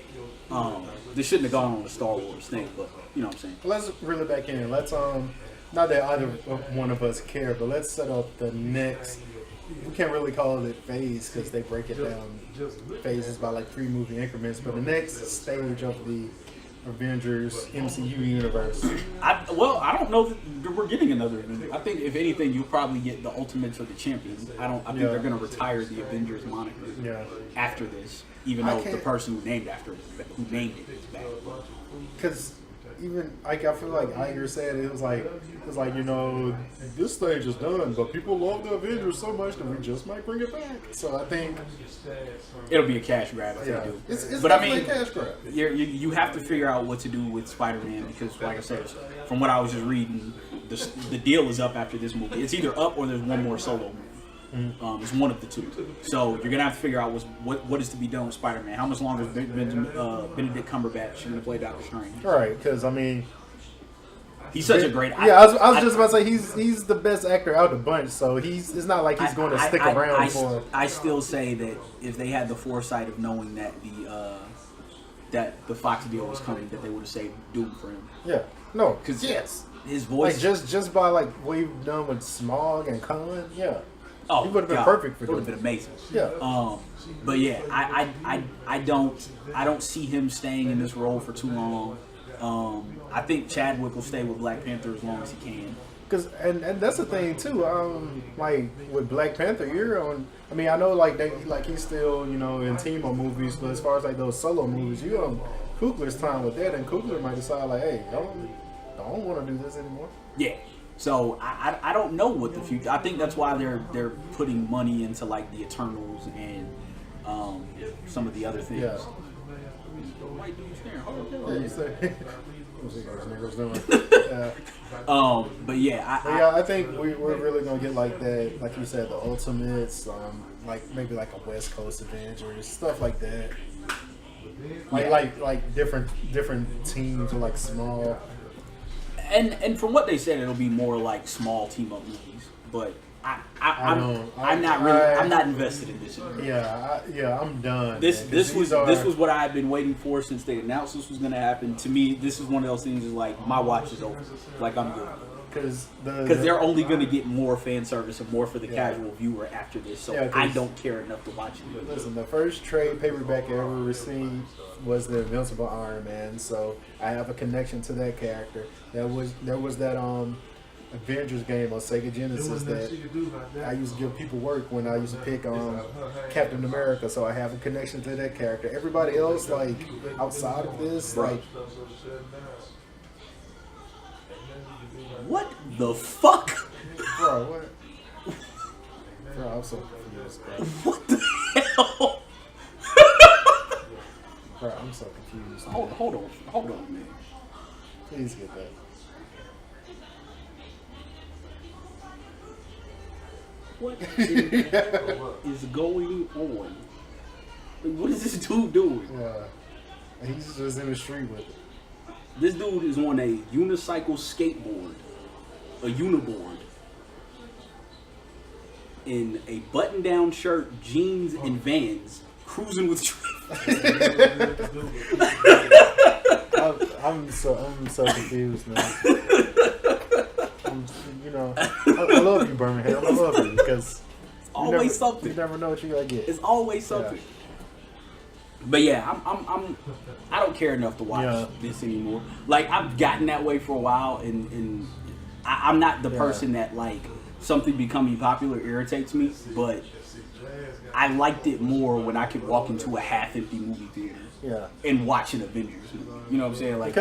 [SPEAKER 2] They shouldn't have gone on the Star Wars thing, but you know what I'm saying.
[SPEAKER 1] Let's reel it back in. Let's not that either one of us care, but let's set up the next. We can't really call it phase because they break it down phases by like 3 movie increments. But the next stage of the Avengers MCU universe.
[SPEAKER 2] I don't know that we're getting another. I think if anything, you'll probably get the Ultimates or the Champions. I think they're going to retire the Avengers moniker after this, even though the person who named it is back.
[SPEAKER 1] Because even like I feel like Iger said it was like you know this stage is done, but people love the Avengers so much that we just might bring it back. So I think
[SPEAKER 2] it'll be a cash grab if they do.
[SPEAKER 1] It's
[SPEAKER 2] but
[SPEAKER 1] definitely a cash grab.
[SPEAKER 2] You have to figure out what to do with Spider-Man because, like I said, from what I was just reading, the deal is up after this movie. It's either up or there's one more solo movie. It's one of the two. So you're gonna have to figure out what is to be done with Spider-Man. How much longer is Benedict Cumberbatch going to play Doctor Strange?
[SPEAKER 1] Right, because I mean,
[SPEAKER 2] he's such a great.
[SPEAKER 1] Yeah, I was just about to say he's the best actor out of the bunch. So it's not like he's going to stick around for.
[SPEAKER 2] I still say that if they had the foresight of knowing that the Fox deal was coming, that they would have saved Doom for him.
[SPEAKER 1] Yeah, no,
[SPEAKER 2] because
[SPEAKER 1] yes,
[SPEAKER 2] his voice
[SPEAKER 1] just by like what we've done with Smog and Khan, yeah.
[SPEAKER 2] Oh,
[SPEAKER 1] he would have been perfect for
[SPEAKER 2] it. Would have been amazing.
[SPEAKER 1] Yeah.
[SPEAKER 2] But yeah, I don't see him staying in this role for too long. I think Chadwick will stay with Black Panther as long as he can.
[SPEAKER 1] Cause and that's the thing too. Like with Black Panther, you're on. I mean, I know like he's still in Timo movies, but as far as like those solo movies, you on Coogler's time with that, and Coogler might decide like, hey, I don't want to do this anymore.
[SPEAKER 2] Yeah. So I don't know what the future. I think that's why they're putting money into like the Eternals and some of the other things.
[SPEAKER 1] Yeah.
[SPEAKER 2] White dude's there.
[SPEAKER 1] Yeah, you say.
[SPEAKER 2] But yeah,
[SPEAKER 1] I think we're really gonna get like that, like you said, the Ultimates, like maybe like a West Coast Avengers, stuff like that. Like different teams or like small.
[SPEAKER 2] And from what they said, it'll be more like small team up movies. But I'm not invested in this anymore.
[SPEAKER 1] Yeah, I'm done.
[SPEAKER 2] This was what I had been waiting for since they announced this was going to happen. To me, this is one of those things. Is like my watch is over. Like I'm good. Because they're only going to get more fan service and more for the casual viewer after this. So I don't care enough to watch it.
[SPEAKER 1] Listen, the first trade paperback I ever received was the Invincible Iron Man. So I have a connection to that character. There was that Avengers game on Sega Genesis that I used to give people work when I used to pick Captain America, so I have a connection to that character. Everybody else, like, outside of this, like...
[SPEAKER 2] What the fuck?
[SPEAKER 1] Bro, what? Bro, I'm so confused, bro.
[SPEAKER 2] What the hell?
[SPEAKER 1] Bro, I'm so confused.
[SPEAKER 2] Hold on, man.
[SPEAKER 1] Please get that.
[SPEAKER 2] What is going on? What is this dude doing?
[SPEAKER 1] Yeah, he's just in the street with it.
[SPEAKER 2] This dude is on a unicycle skateboard, a uniboard, in a button-down shirt, jeans, and Vans, cruising with.
[SPEAKER 1] I'm so confused, man. I love you, Birmingham. I love you because
[SPEAKER 2] it's always something.
[SPEAKER 1] You never know what you're gonna get.
[SPEAKER 2] It's always something. Yeah. But yeah, I don't care enough to watch this anymore. Like I've gotten that way for a while, and I'm not the person that like something becoming popular irritates me, but I liked it more when I could walk into a half-empty movie theater and watch an Avengers movie. You know what I'm saying? Like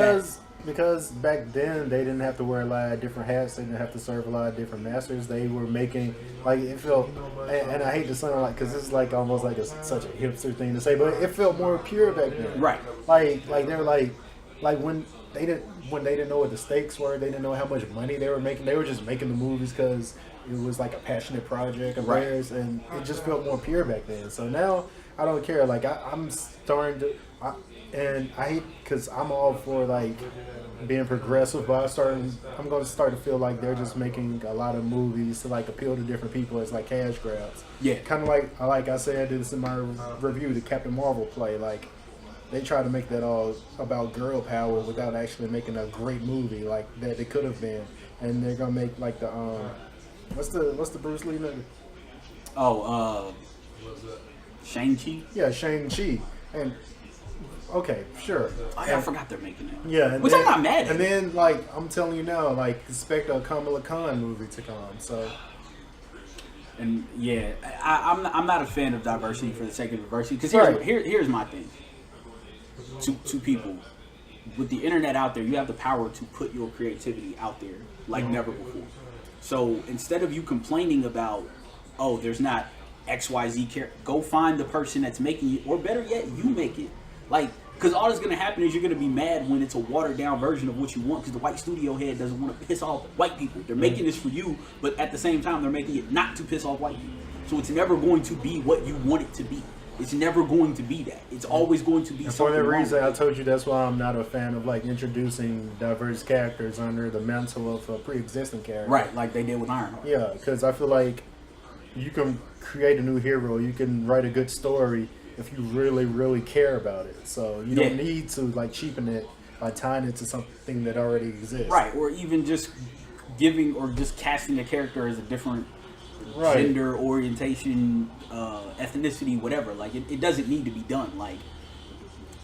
[SPEAKER 1] because back then they didn't have to wear a lot of different hats. They didn't have to serve a lot of different masters. They were making like it felt, and I hate to sound like because this is like almost like such a hipster thing to say, but it felt more pure back then.
[SPEAKER 2] Right.
[SPEAKER 1] Like they were like when they didn't know what the stakes were. They didn't know how much money they were making. They were just making the movies because it was like a passionate project of theirs, and it just felt more pure back then. So now I don't care. Like I'm starting to. And I hate because I'm all for like being progressive, but I'm going to start to feel like they're just making a lot of movies to like appeal to different people as like cash grabs.
[SPEAKER 2] Yeah.
[SPEAKER 1] Kind of like I said this in my review, the Captain Marvel play. Like they try to make that all about girl power without actually making a great movie like that it could have been. And they're gonna make like the what's the Bruce Lee nigga?
[SPEAKER 2] Oh, Shang-Chi?
[SPEAKER 1] Yeah, Shang-Chi. And okay, sure.
[SPEAKER 2] Oh, yeah, I forgot they're making it.
[SPEAKER 1] Yeah, and
[SPEAKER 2] which
[SPEAKER 1] then,
[SPEAKER 2] I'm not mad at.
[SPEAKER 1] And then, like, I'm telling you now, like, expect a Kamala Khan movie to come. So,
[SPEAKER 2] And yeah, I'm not a fan of diversity for the sake of diversity. Because
[SPEAKER 1] Right.
[SPEAKER 2] here's my thing. To people, with the internet out there, you have the power to put your creativity out there like never before. So instead of you complaining about, oh, there's not XYZ character, go find the person that's making it, or better yet, you make it. Like, because all that's going to happen is you're going to be mad when it's a watered down version of what you want, because the white studio head doesn't want to piss off white people. They're making this for you, but at the same time, they're making it not to piss off white people. So it's never going to be what you want it to be. It's never going to be that. It's always going to be
[SPEAKER 1] and
[SPEAKER 2] something
[SPEAKER 1] for that
[SPEAKER 2] wrong
[SPEAKER 1] reason,
[SPEAKER 2] with
[SPEAKER 1] I
[SPEAKER 2] it.
[SPEAKER 1] told you that's why I'm not a fan of, like, introducing diverse characters under the mantle of a pre-existing character.
[SPEAKER 2] Right, like they did with Ironheart.
[SPEAKER 1] Yeah, because I feel like you can create a new hero, you can write a good story if you really, really care about it. So you don't need to, like, cheapen it by tying it to something that already exists.
[SPEAKER 2] Right, or even just giving or just casting a character as a different
[SPEAKER 1] Right.
[SPEAKER 2] gender, orientation, ethnicity, whatever. Like, it doesn't need to be done. Like,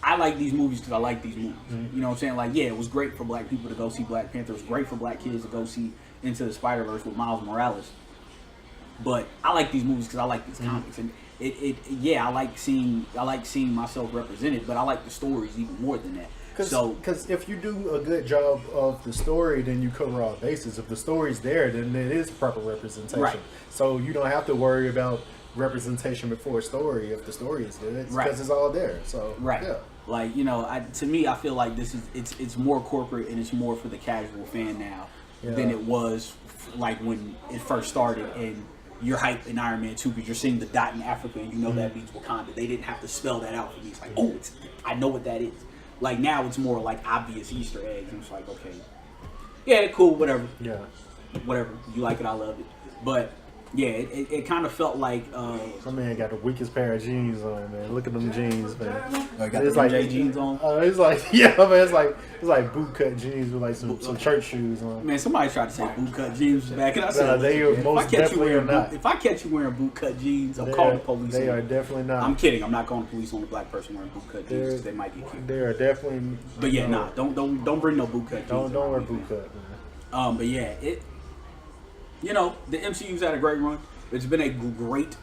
[SPEAKER 2] I like these movies because I like these movies.
[SPEAKER 1] Mm-hmm.
[SPEAKER 2] You know what I'm saying? Like, yeah, it was great for black people to go see Black Panther. It was great for black kids to go see Into the Spider-Verse with Miles Morales. But I like these movies because I like these comics, and I like seeing myself represented. But I like the stories even more than that.
[SPEAKER 1] Because if you do a good job of the story, then you cover all bases. If the story's there, then it is proper representation.
[SPEAKER 2] Right.
[SPEAKER 1] So you don't have to worry about representation before a story if the story is good, because
[SPEAKER 2] Right.
[SPEAKER 1] it's all there. So
[SPEAKER 2] Right.
[SPEAKER 1] yeah.
[SPEAKER 2] Like, you know, to me, I feel like this is it's more corporate and it's more for the casual fan now than it was like when it first started. And you're hyped in Iron Man 2 because you're seeing the dot in Africa and you know that means Wakanda. They didn't have to spell that out for me. It's like, oh, I know what that is. Like, now it's more like obvious Easter eggs. And it's like, okay, yeah, cool, whatever.
[SPEAKER 1] Yeah.
[SPEAKER 2] Whatever. You like it, I love it. But yeah, it kind of felt like
[SPEAKER 1] My man got the weakest pair of jeans on, man. Look at them jeans, man.
[SPEAKER 2] I got
[SPEAKER 1] It's
[SPEAKER 2] the
[SPEAKER 1] like-
[SPEAKER 2] J jeans on.
[SPEAKER 1] It's like, yeah, man. It's like boot cut jeans with like some church shoes on.
[SPEAKER 2] Man, somebody tried to say boot cut jeans was back, and I said,
[SPEAKER 1] Nah, they are
[SPEAKER 2] "Listen,
[SPEAKER 1] most definitely are not.
[SPEAKER 2] if I catch you wearing boot cut jeans, I'm
[SPEAKER 1] They
[SPEAKER 2] calling
[SPEAKER 1] are-
[SPEAKER 2] the police."
[SPEAKER 1] They
[SPEAKER 2] on
[SPEAKER 1] are
[SPEAKER 2] you.
[SPEAKER 1] definitely not.
[SPEAKER 2] I'm kidding. I'm not calling the police on a black person wearing boot cut jeans
[SPEAKER 1] They're-
[SPEAKER 2] because they might get killed.
[SPEAKER 1] They are definitely.
[SPEAKER 2] But yeah,
[SPEAKER 1] no,
[SPEAKER 2] don't bring no boot cut jeans.
[SPEAKER 1] Don't
[SPEAKER 2] around
[SPEAKER 1] wear
[SPEAKER 2] me,
[SPEAKER 1] boot
[SPEAKER 2] man.
[SPEAKER 1] cut, man.
[SPEAKER 2] But yeah, you know, the MCU's had a great run. It's been a great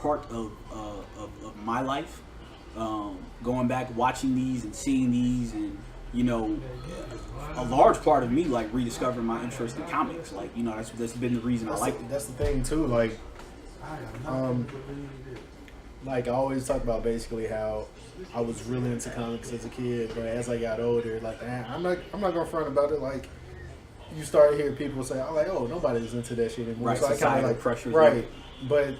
[SPEAKER 2] part of my life. Going back, watching these and seeing these, and you know, a large part of me like rediscovering my interest in comics. Like, you know, that's been the reason I like it.
[SPEAKER 1] That's the thing too. Like I always talk about basically how I was really into comics as a kid, but as I got older, like I'm not gonna front about it. Like you start hearing people say, "Oh, like nobody's into that shit anymore."
[SPEAKER 2] Right,
[SPEAKER 1] So I kind
[SPEAKER 2] societal
[SPEAKER 1] of like
[SPEAKER 2] pressures,
[SPEAKER 1] right, but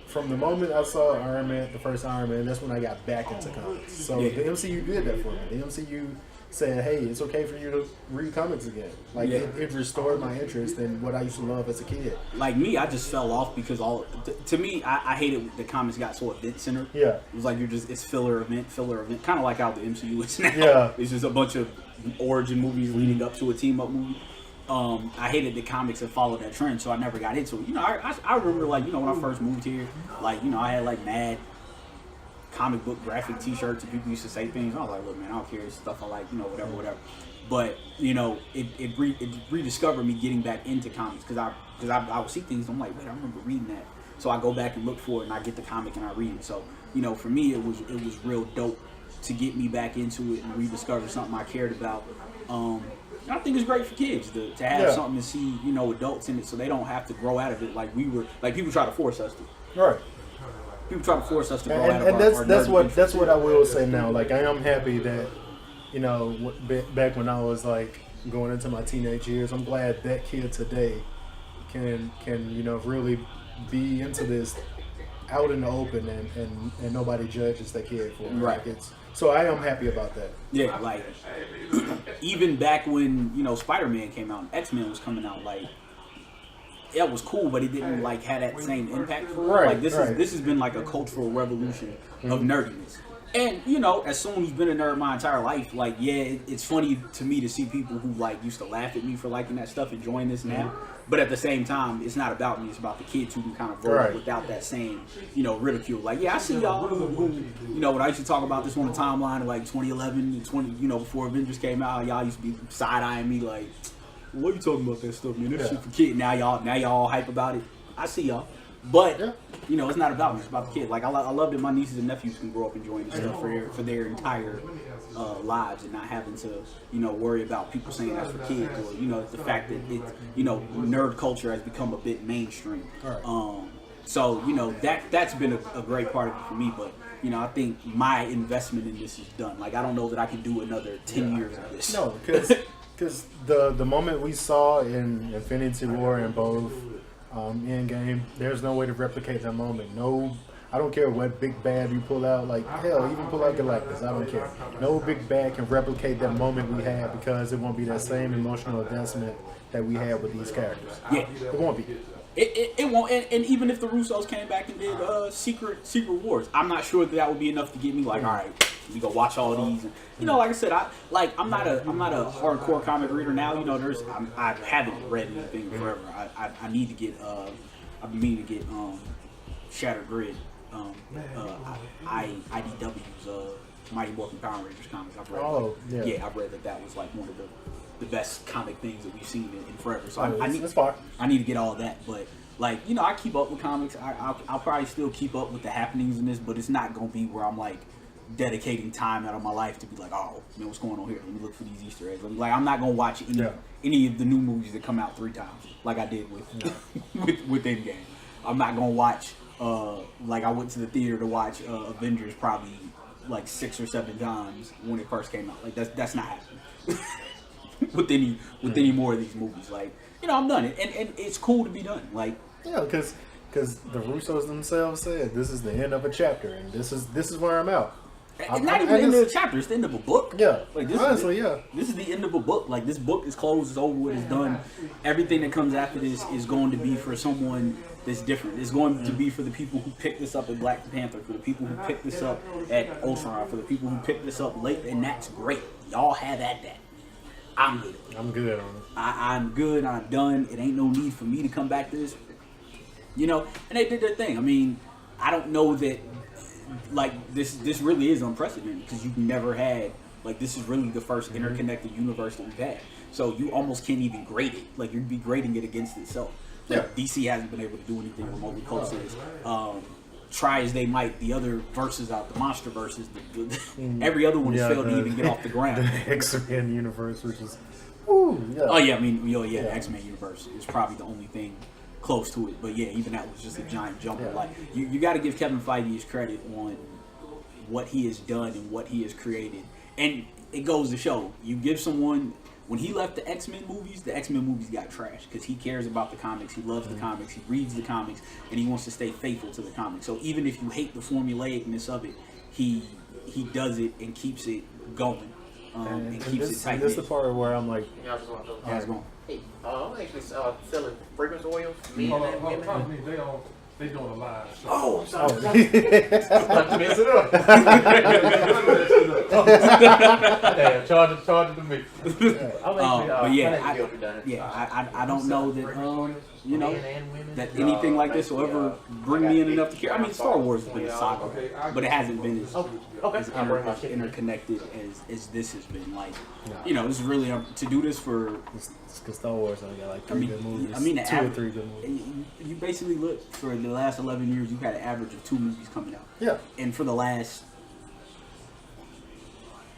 [SPEAKER 1] from the moment I saw Iron Man, the first Iron Man, that's when I got back into comics. So
[SPEAKER 2] Yeah.
[SPEAKER 1] the MCU did that for me. The MCU said, "Hey, it's okay for you to read comics again." Like
[SPEAKER 2] Yeah.
[SPEAKER 1] it restored my interest in what I used to love as a kid.
[SPEAKER 2] Like me, I just fell off because to me, I hated the comics got so event centered.
[SPEAKER 1] Yeah.
[SPEAKER 2] It was like it's filler event, kind of like how the MCU is now.
[SPEAKER 1] Yeah.
[SPEAKER 2] It's just a bunch of origin movies leading up to a team up movie. I hated the comics that followed that trend, so I never got into it. You know, I remember, like, you know, when I first moved here, like, you know, I had like mad comic book graphic T-shirts and people used to say things. I was like, look, man, I don't care. It's stuff I like, you know, whatever. But you know, it rediscovered me getting back into comics because I would see things. I'm like, wait, I remember reading that. So I go back and look for it, and I get the comic and I read it. So, you know, for me, it was real dope to get me back into it and rediscover something I cared about. I think it's great for kids to have something to see, you know, adults in it, so they don't have to grow out of it like we were. Like people try to force us to.
[SPEAKER 1] Right.
[SPEAKER 2] People try to force us to grow out
[SPEAKER 1] And,
[SPEAKER 2] of
[SPEAKER 1] and
[SPEAKER 2] our
[SPEAKER 1] that's
[SPEAKER 2] nerdy
[SPEAKER 1] what I will say now. Like I am happy that, you know, back when I was like going into my teenage years, I'm glad that kid today can you know really be into this out in the open and nobody judges that kid for it.
[SPEAKER 2] Right.
[SPEAKER 1] Like it's So I am happy about that.
[SPEAKER 2] Yeah, like even back when Spider-Man came out, and X-Men was coming out, like it was cool, but it didn't like have that same impact for it. Like this has been like a cultural revolution of nerdiness. And as someone who's been a nerd my entire life, like it's funny to me to see people who like used to laugh at me for liking that stuff enjoying this now. But at the same time, it's not about me; it's about the kids who can kind of grow up without that same ridicule. Like I see y'all who when I used to talk about this on the timeline in like 2011 and 20 before Avengers came out, y'all used to be side eyeing me like, what are you talking about that stuff, man? That shit for kids. Now y'all all hype about it. I see y'all. But it's not about me. It's about the kid. Like I love that my nieces and nephews can grow up enjoying this stuff for their entire lives and not having to worry about people saying that's for kids or the fact that it's nerd culture has become a bit mainstream. So that's been a great part of it for me. But I think my investment in this is done. Like I don't know that I can do another 10 years of this.
[SPEAKER 1] No, because the moment we saw in Infinity War and both Endgame, there's no way to replicate that moment. No, I don't care what big bad you pull out. Like hell, even pull out Galactus, I don't care. No big bad can replicate that moment we had because it won't be that same emotional investment that we had with these characters.
[SPEAKER 2] Yeah,
[SPEAKER 1] it won't be.
[SPEAKER 2] It won't. And even if the Russos came back and did Secret Wars, I'm not sure that would be enough to get me like, all right, we go watch all these. And, like I said, I'm not a hardcore comic reader now. I haven't read anything forever. I need to get I've been meaning to get Shattered Grid, IDW's Mighty Morphin Power Rangers comics. I've read. I've read that was like one of the best comic things that we've seen in forever. So I need to get all of that. But like I keep up with comics. I'll probably still keep up with the happenings in this, but it's not gonna be where I'm like dedicating time out of my life to be like, oh man, what's going on here? Let me look for these Easter eggs. Like I'm not gonna watch any of the new movies that come out 3 times like I did with with Endgame. I'm not gonna watch like I went to the theater to watch Avengers probably like 6 or 7 times when it first came out. Like that's not happening with any more of these movies. Like I'm done, and it's cool to be done. Like
[SPEAKER 1] because the Russos themselves said this is the end of a chapter, and this is where I'm out.
[SPEAKER 2] It's not even the end of a chapter. It's the end of a book.
[SPEAKER 1] Yeah.
[SPEAKER 2] Like this
[SPEAKER 1] honestly,
[SPEAKER 2] this is the end of a book. Like this book is closed. It's over with. It's done. Everything that comes after this is going to be for someone that's different. It's going to be for the people who picked this up at Black Panther, for the people who picked this up at Ultron, for the people who picked this up late, and that's great. Y'all have at that. I'm good.
[SPEAKER 1] I'm good on it.
[SPEAKER 2] I'm good. I'm done. It ain't no need for me to come back to this. And they did their thing. I mean, I don't know that. Like this really is unprecedented because you've never had this is really the first interconnected universe that we've had. So you almost can't even grade it. Like you'd be grading it against itself. DC hasn't been able to do anything remotely close to this. Try as they might, the other verses out, the monster verses, every other one has failed to even get off the ground.
[SPEAKER 1] The X-Men universe, which is,
[SPEAKER 2] the X-Men universe is probably the only thing close to it. But yeah, even that was just a giant jump. Like you got to give Kevin Feige his credit on what he has done and what he has created. And it goes to show, you give someone. When he left the X-Men movies got trashed because he cares about the comics, he loves the comics, he reads the comics, and he wants to stay faithful to the comics. So even if you hate the formulaicness of it, he does it and keeps it going, and keeps it tight.
[SPEAKER 1] This is the part where I'm like,
[SPEAKER 3] I just want to
[SPEAKER 2] how's it going?
[SPEAKER 3] Hey, I'm actually selling fragrance oils for men and women.
[SPEAKER 4] They doing a live show.
[SPEAKER 3] Oh, I'm sorry.
[SPEAKER 4] Not to mess it up. Damn, charge it to me.
[SPEAKER 2] But I don't know that that anything like this will ever bring me in enough to care. I mean, Star Wars has been a saga, but it hasn't been as interconnected as this has been. Like, this is really to do this for.
[SPEAKER 1] Because Star Wars only got like 3 good movies.
[SPEAKER 2] I mean,
[SPEAKER 1] 2 or 3 good movies.
[SPEAKER 2] You basically look for the last 11 years, you've had an average of 2 movies coming out.
[SPEAKER 1] Yeah.
[SPEAKER 2] And for the last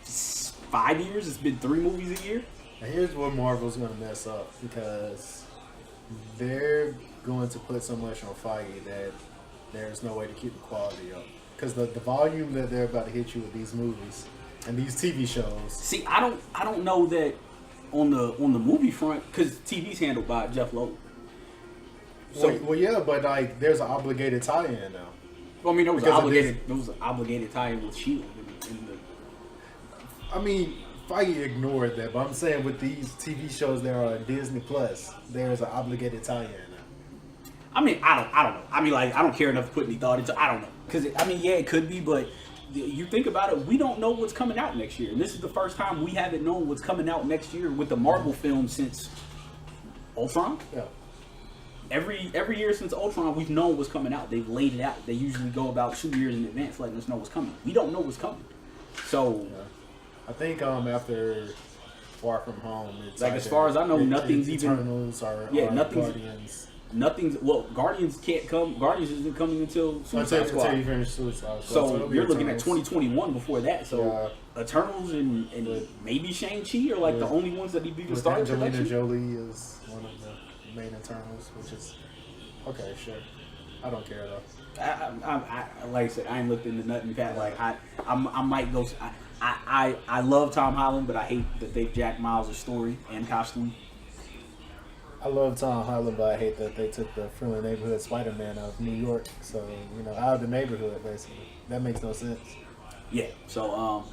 [SPEAKER 2] 5 years, it's been 3 movies a year.
[SPEAKER 1] And here's where Marvel's going to mess up because they're going to put so much on Feige that there's no way to keep the quality up. Because the volume that they're about to hit you with these movies and these TV shows.
[SPEAKER 2] See, I don't know that. On the movie front, because TV's handled by Jeff Loeb.
[SPEAKER 1] So, but like there's an obligated tie-in now.
[SPEAKER 2] Well, I mean, there was an obligated tie-in with Shield in
[SPEAKER 1] I mean, Feige ignored that, but I'm saying with these TV shows that are on Disney Plus, there's an obligated tie-in.
[SPEAKER 2] I mean, I don't know. I mean, like, I don't care enough to put any thought into. I don't know, because I mean, yeah, it could be, but you think about it, we don't know what's coming out next year, and this is the first time we haven't known what's coming out next year with the Marvel film since Ultron.
[SPEAKER 1] Yeah.
[SPEAKER 2] Every year since Ultron, we've known what's coming out. They've laid it out. They usually go about 2 years in advance, letting us know what's coming. We don't know what's coming, so
[SPEAKER 1] I think after Far From Home, it's
[SPEAKER 2] like as far as I know, nothing's even
[SPEAKER 1] Eternals or
[SPEAKER 2] nothing's
[SPEAKER 1] Guardians.
[SPEAKER 2] Guardians can't come. Guardians isn't coming until Suicide Squad.
[SPEAKER 1] Until you finish Suicide Squad.
[SPEAKER 2] So
[SPEAKER 1] it'll be
[SPEAKER 2] you're looking at
[SPEAKER 1] Eternals.
[SPEAKER 2] 2021 before that. So Eternals and maybe Shang-Chi are like the only ones that need to
[SPEAKER 1] With
[SPEAKER 2] start
[SPEAKER 1] Angelina
[SPEAKER 2] production.
[SPEAKER 1] Jolie is one of the main Eternals, which is okay. Sure, I don't care though.
[SPEAKER 2] I like I said, I ain't looked into nothing, Pat. Like I might go. I love Tom Holland, but I hate that they jacked Miles' story and costume.
[SPEAKER 1] I love Tom Holland, but I hate that they took the friendly neighborhood Spider-Man out of New York. So out of the neighborhood, basically. That makes no sense.
[SPEAKER 2] Yeah. So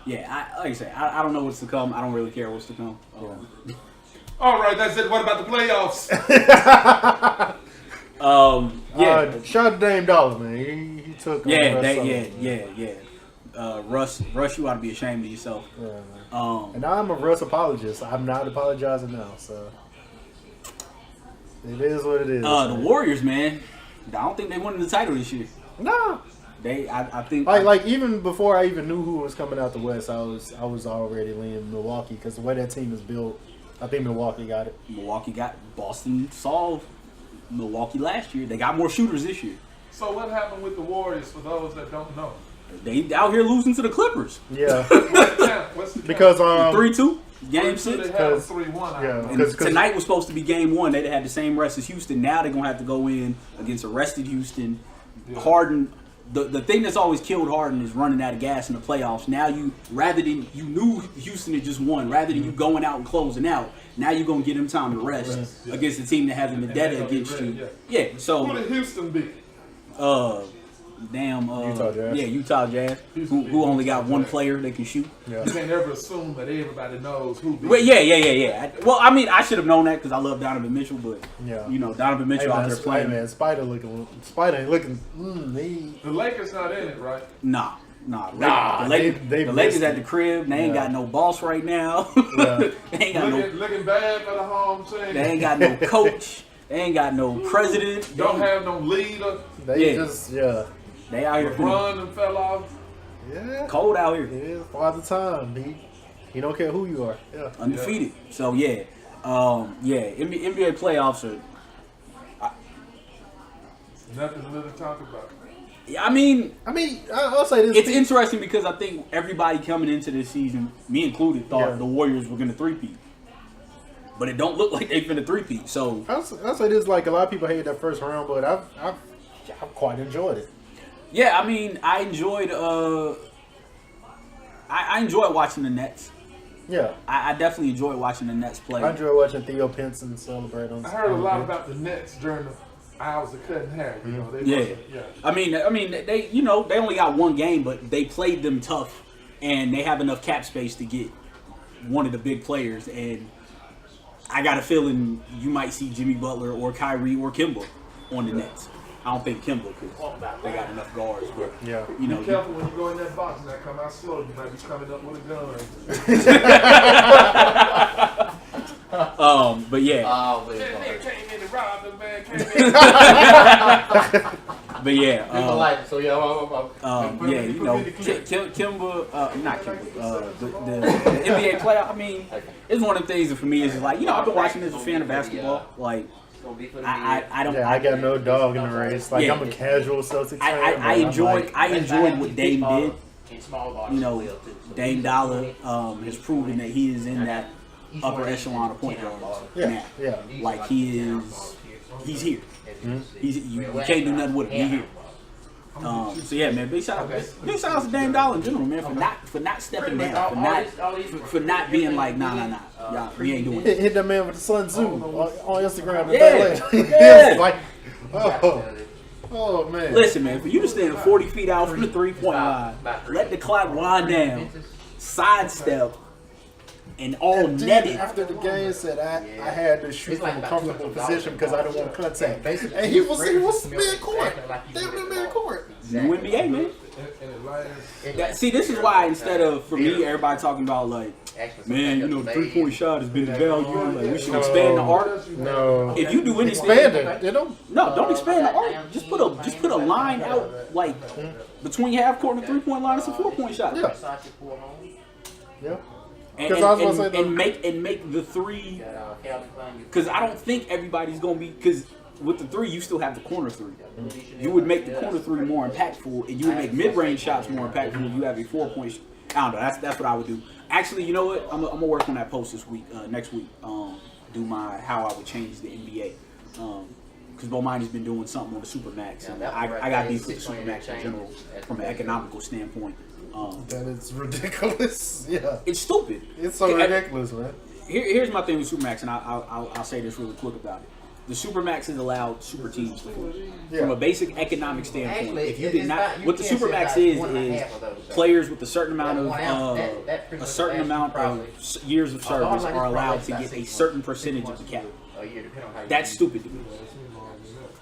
[SPEAKER 2] like I say, I don't know what's to come. I don't really care what's to come.
[SPEAKER 4] All right, that's it. What about the playoffs?
[SPEAKER 1] Shout out to Dame Dollar, man. He took.
[SPEAKER 2] Russ, you ought to be ashamed of yourself.
[SPEAKER 1] Yeah, man. And I'm a Russ apologist. I'm not apologizing now, so it is what it is.
[SPEAKER 2] The Warriors, man. I don't think they won the title this year.
[SPEAKER 1] No.
[SPEAKER 2] I think
[SPEAKER 1] like even before I even knew who was coming out the West, I was already leaning Milwaukee because the way that team is built, I think Milwaukee got it.
[SPEAKER 2] Boston solved Milwaukee last year. They got more shooters this year.
[SPEAKER 4] So what happened with the Warriors for those that don't know?
[SPEAKER 2] They out here losing to the Clippers.
[SPEAKER 1] Yeah.
[SPEAKER 4] What's the
[SPEAKER 1] Because
[SPEAKER 2] 3-2, game 6.
[SPEAKER 4] They had 3-1.
[SPEAKER 1] Yeah.
[SPEAKER 2] And tonight was supposed to be game 1. They'd had the same rest as Houston. Now they're gonna have to go in against a rested Houston.
[SPEAKER 4] Yeah.
[SPEAKER 2] Harden. The thing that's always killed Harden is running out of gas in the playoffs. Now you knew Houston had just won. Rather than you going out and closing out, now you're gonna get him time to rest against a team that has a vendetta against you. Yeah. So
[SPEAKER 4] who did Houston beat?
[SPEAKER 1] Utah Jazz.
[SPEAKER 2] Yeah, Utah Jazz, who only got one player that can shoot.
[SPEAKER 1] Yeah.
[SPEAKER 4] You can't ever assume that everybody knows who beat.
[SPEAKER 2] Well, yeah. Well, I mean, I should have known that because I love Donovan Mitchell, but Donovan Mitchell out there playing.
[SPEAKER 1] Man, Spider ain't looking.
[SPEAKER 4] The Lakers not in it, right?
[SPEAKER 2] Nah.
[SPEAKER 1] They
[SPEAKER 2] the Lakers at the crib. They ain't got no boss right now.
[SPEAKER 1] Yeah.
[SPEAKER 2] They ain't got
[SPEAKER 4] looking bad for the home team.
[SPEAKER 2] They ain't got no coach. They ain't got no president.
[SPEAKER 4] Don't have no leader.
[SPEAKER 2] They out here
[SPEAKER 4] run and fell off.
[SPEAKER 1] Yeah.
[SPEAKER 2] Cold out here.
[SPEAKER 1] Yeah, Father Time. He don't care who you are. Yeah.
[SPEAKER 2] Undefeated. So NBA playoffs are.
[SPEAKER 4] Nothing to really talk about.
[SPEAKER 2] I mean,
[SPEAKER 1] I'll say this.
[SPEAKER 2] It's interesting because I think everybody coming into this season, me included, thought the Warriors were going to three-peat. But it don't look like they've been a three-peat. So
[SPEAKER 1] I'll say this: like a lot of people hate that first round, but I've quite enjoyed it.
[SPEAKER 2] Yeah, I mean, I enjoyed. I enjoyed watching the Nets.
[SPEAKER 1] Yeah,
[SPEAKER 2] I definitely enjoyed watching the Nets play.
[SPEAKER 1] I enjoy watching Theo Pinson celebrate on.
[SPEAKER 4] I heard a lot about the Nets during the hours of cutting hair. You know, they
[SPEAKER 2] I mean, they they only got one game, but they played them tough, and they have enough cap space to get one of the big players. And I got a feeling you might see Jimmy Butler or Kyrie or Kimba on the Nets. I don't think Kimba because they got enough guards. But
[SPEAKER 4] be careful when you go in that box and that come out slow. You might be coming up with a gun.
[SPEAKER 2] But yeah.
[SPEAKER 4] Came in to rob them, man.
[SPEAKER 2] But yeah. Kimba, not Kimba. The NBA playoff. I mean, it's one of the things that for me is just like I've been watching as a fan of basketball. Like I don't.
[SPEAKER 1] I got no dog in the race. Like I'm a casual Celtics fan.
[SPEAKER 2] I enjoyed what Dame did. Dame Dollar has proven that he is in that upper echelon of point guards now.
[SPEAKER 1] Yeah.
[SPEAKER 2] Like he's here. You can't do nothing with him. He's here. So yeah, man, big shout out to Dame Dollar in general, man, for not stepping down, for not being like y'all, we ain't doing it.
[SPEAKER 1] Hit that man with the Sun Tzu on Instagram.
[SPEAKER 2] Yeah.
[SPEAKER 1] Like, oh man.
[SPEAKER 2] Listen, man, for you to stand 40 feet out from the 3-point line, let the clock wind down, sidestep, and all
[SPEAKER 1] And dude,
[SPEAKER 2] netted.
[SPEAKER 1] after the game said I had to shoot
[SPEAKER 3] It's like
[SPEAKER 1] from a
[SPEAKER 3] about
[SPEAKER 1] comfortable
[SPEAKER 3] $200
[SPEAKER 1] position because I didn't want contact.
[SPEAKER 3] Basically,
[SPEAKER 1] And he was
[SPEAKER 3] Exactly
[SPEAKER 1] mid-court.
[SPEAKER 3] like you
[SPEAKER 1] Damn
[SPEAKER 3] would
[SPEAKER 1] near
[SPEAKER 3] at
[SPEAKER 1] mid-court.
[SPEAKER 2] New NBA, man.
[SPEAKER 4] And it lasts.
[SPEAKER 2] See, this is why instead of, for me, everybody talking about like, man, you know, the 3-point shot has been devalued. Like, we should expand the art.
[SPEAKER 1] No.
[SPEAKER 2] If you do anything,
[SPEAKER 1] Expand it. They don't.
[SPEAKER 2] don't expand the art. Just put a line out like between half court and the 3-point line. It's a 4-point shot.
[SPEAKER 1] Yeah. Yeah.
[SPEAKER 2] And,
[SPEAKER 1] 'Cause I was gonna say
[SPEAKER 2] and make the three. Because I don't think everybody's gonna be, because with the three you still have the corner three. You would make the corner three more impactful, and you would make mid-range shots more impactful if you have a 4-point. I don't know. That's what I would do. Actually, you know what? I'm gonna work on that post this week. Next week, do my how I would change the NBA. Because Bomani's been doing something on the Supermax, and I got beef with the Supermax in general from an economical standpoint.
[SPEAKER 1] That is ridiculous. Yeah.
[SPEAKER 2] It's stupid.
[SPEAKER 1] It's so ridiculous, man.
[SPEAKER 2] Here's my thing with Supermax, and I'll say this really quick about it. The Supermax has allowed super teams to form.
[SPEAKER 1] Yeah.
[SPEAKER 2] From a basic economic standpoint,
[SPEAKER 3] Actually,
[SPEAKER 2] if you
[SPEAKER 3] it's
[SPEAKER 2] did not,
[SPEAKER 3] not- you
[SPEAKER 2] what the
[SPEAKER 3] can't say
[SPEAKER 2] Supermax
[SPEAKER 3] like
[SPEAKER 2] is
[SPEAKER 3] 1.5 of those, though.
[SPEAKER 2] players with a certain amount
[SPEAKER 3] That
[SPEAKER 2] of
[SPEAKER 3] 1 ounce, that pretty
[SPEAKER 2] a
[SPEAKER 3] much
[SPEAKER 2] certain
[SPEAKER 3] lasts
[SPEAKER 2] amount
[SPEAKER 3] probably-
[SPEAKER 2] of years of service
[SPEAKER 3] like
[SPEAKER 2] are
[SPEAKER 3] it's
[SPEAKER 2] allowed to
[SPEAKER 3] probably
[SPEAKER 2] get a
[SPEAKER 3] 6
[SPEAKER 2] certain
[SPEAKER 3] months.
[SPEAKER 2] percentage of the cap.
[SPEAKER 3] A year, depending on how you
[SPEAKER 2] That's
[SPEAKER 3] use it.
[SPEAKER 2] stupid to me.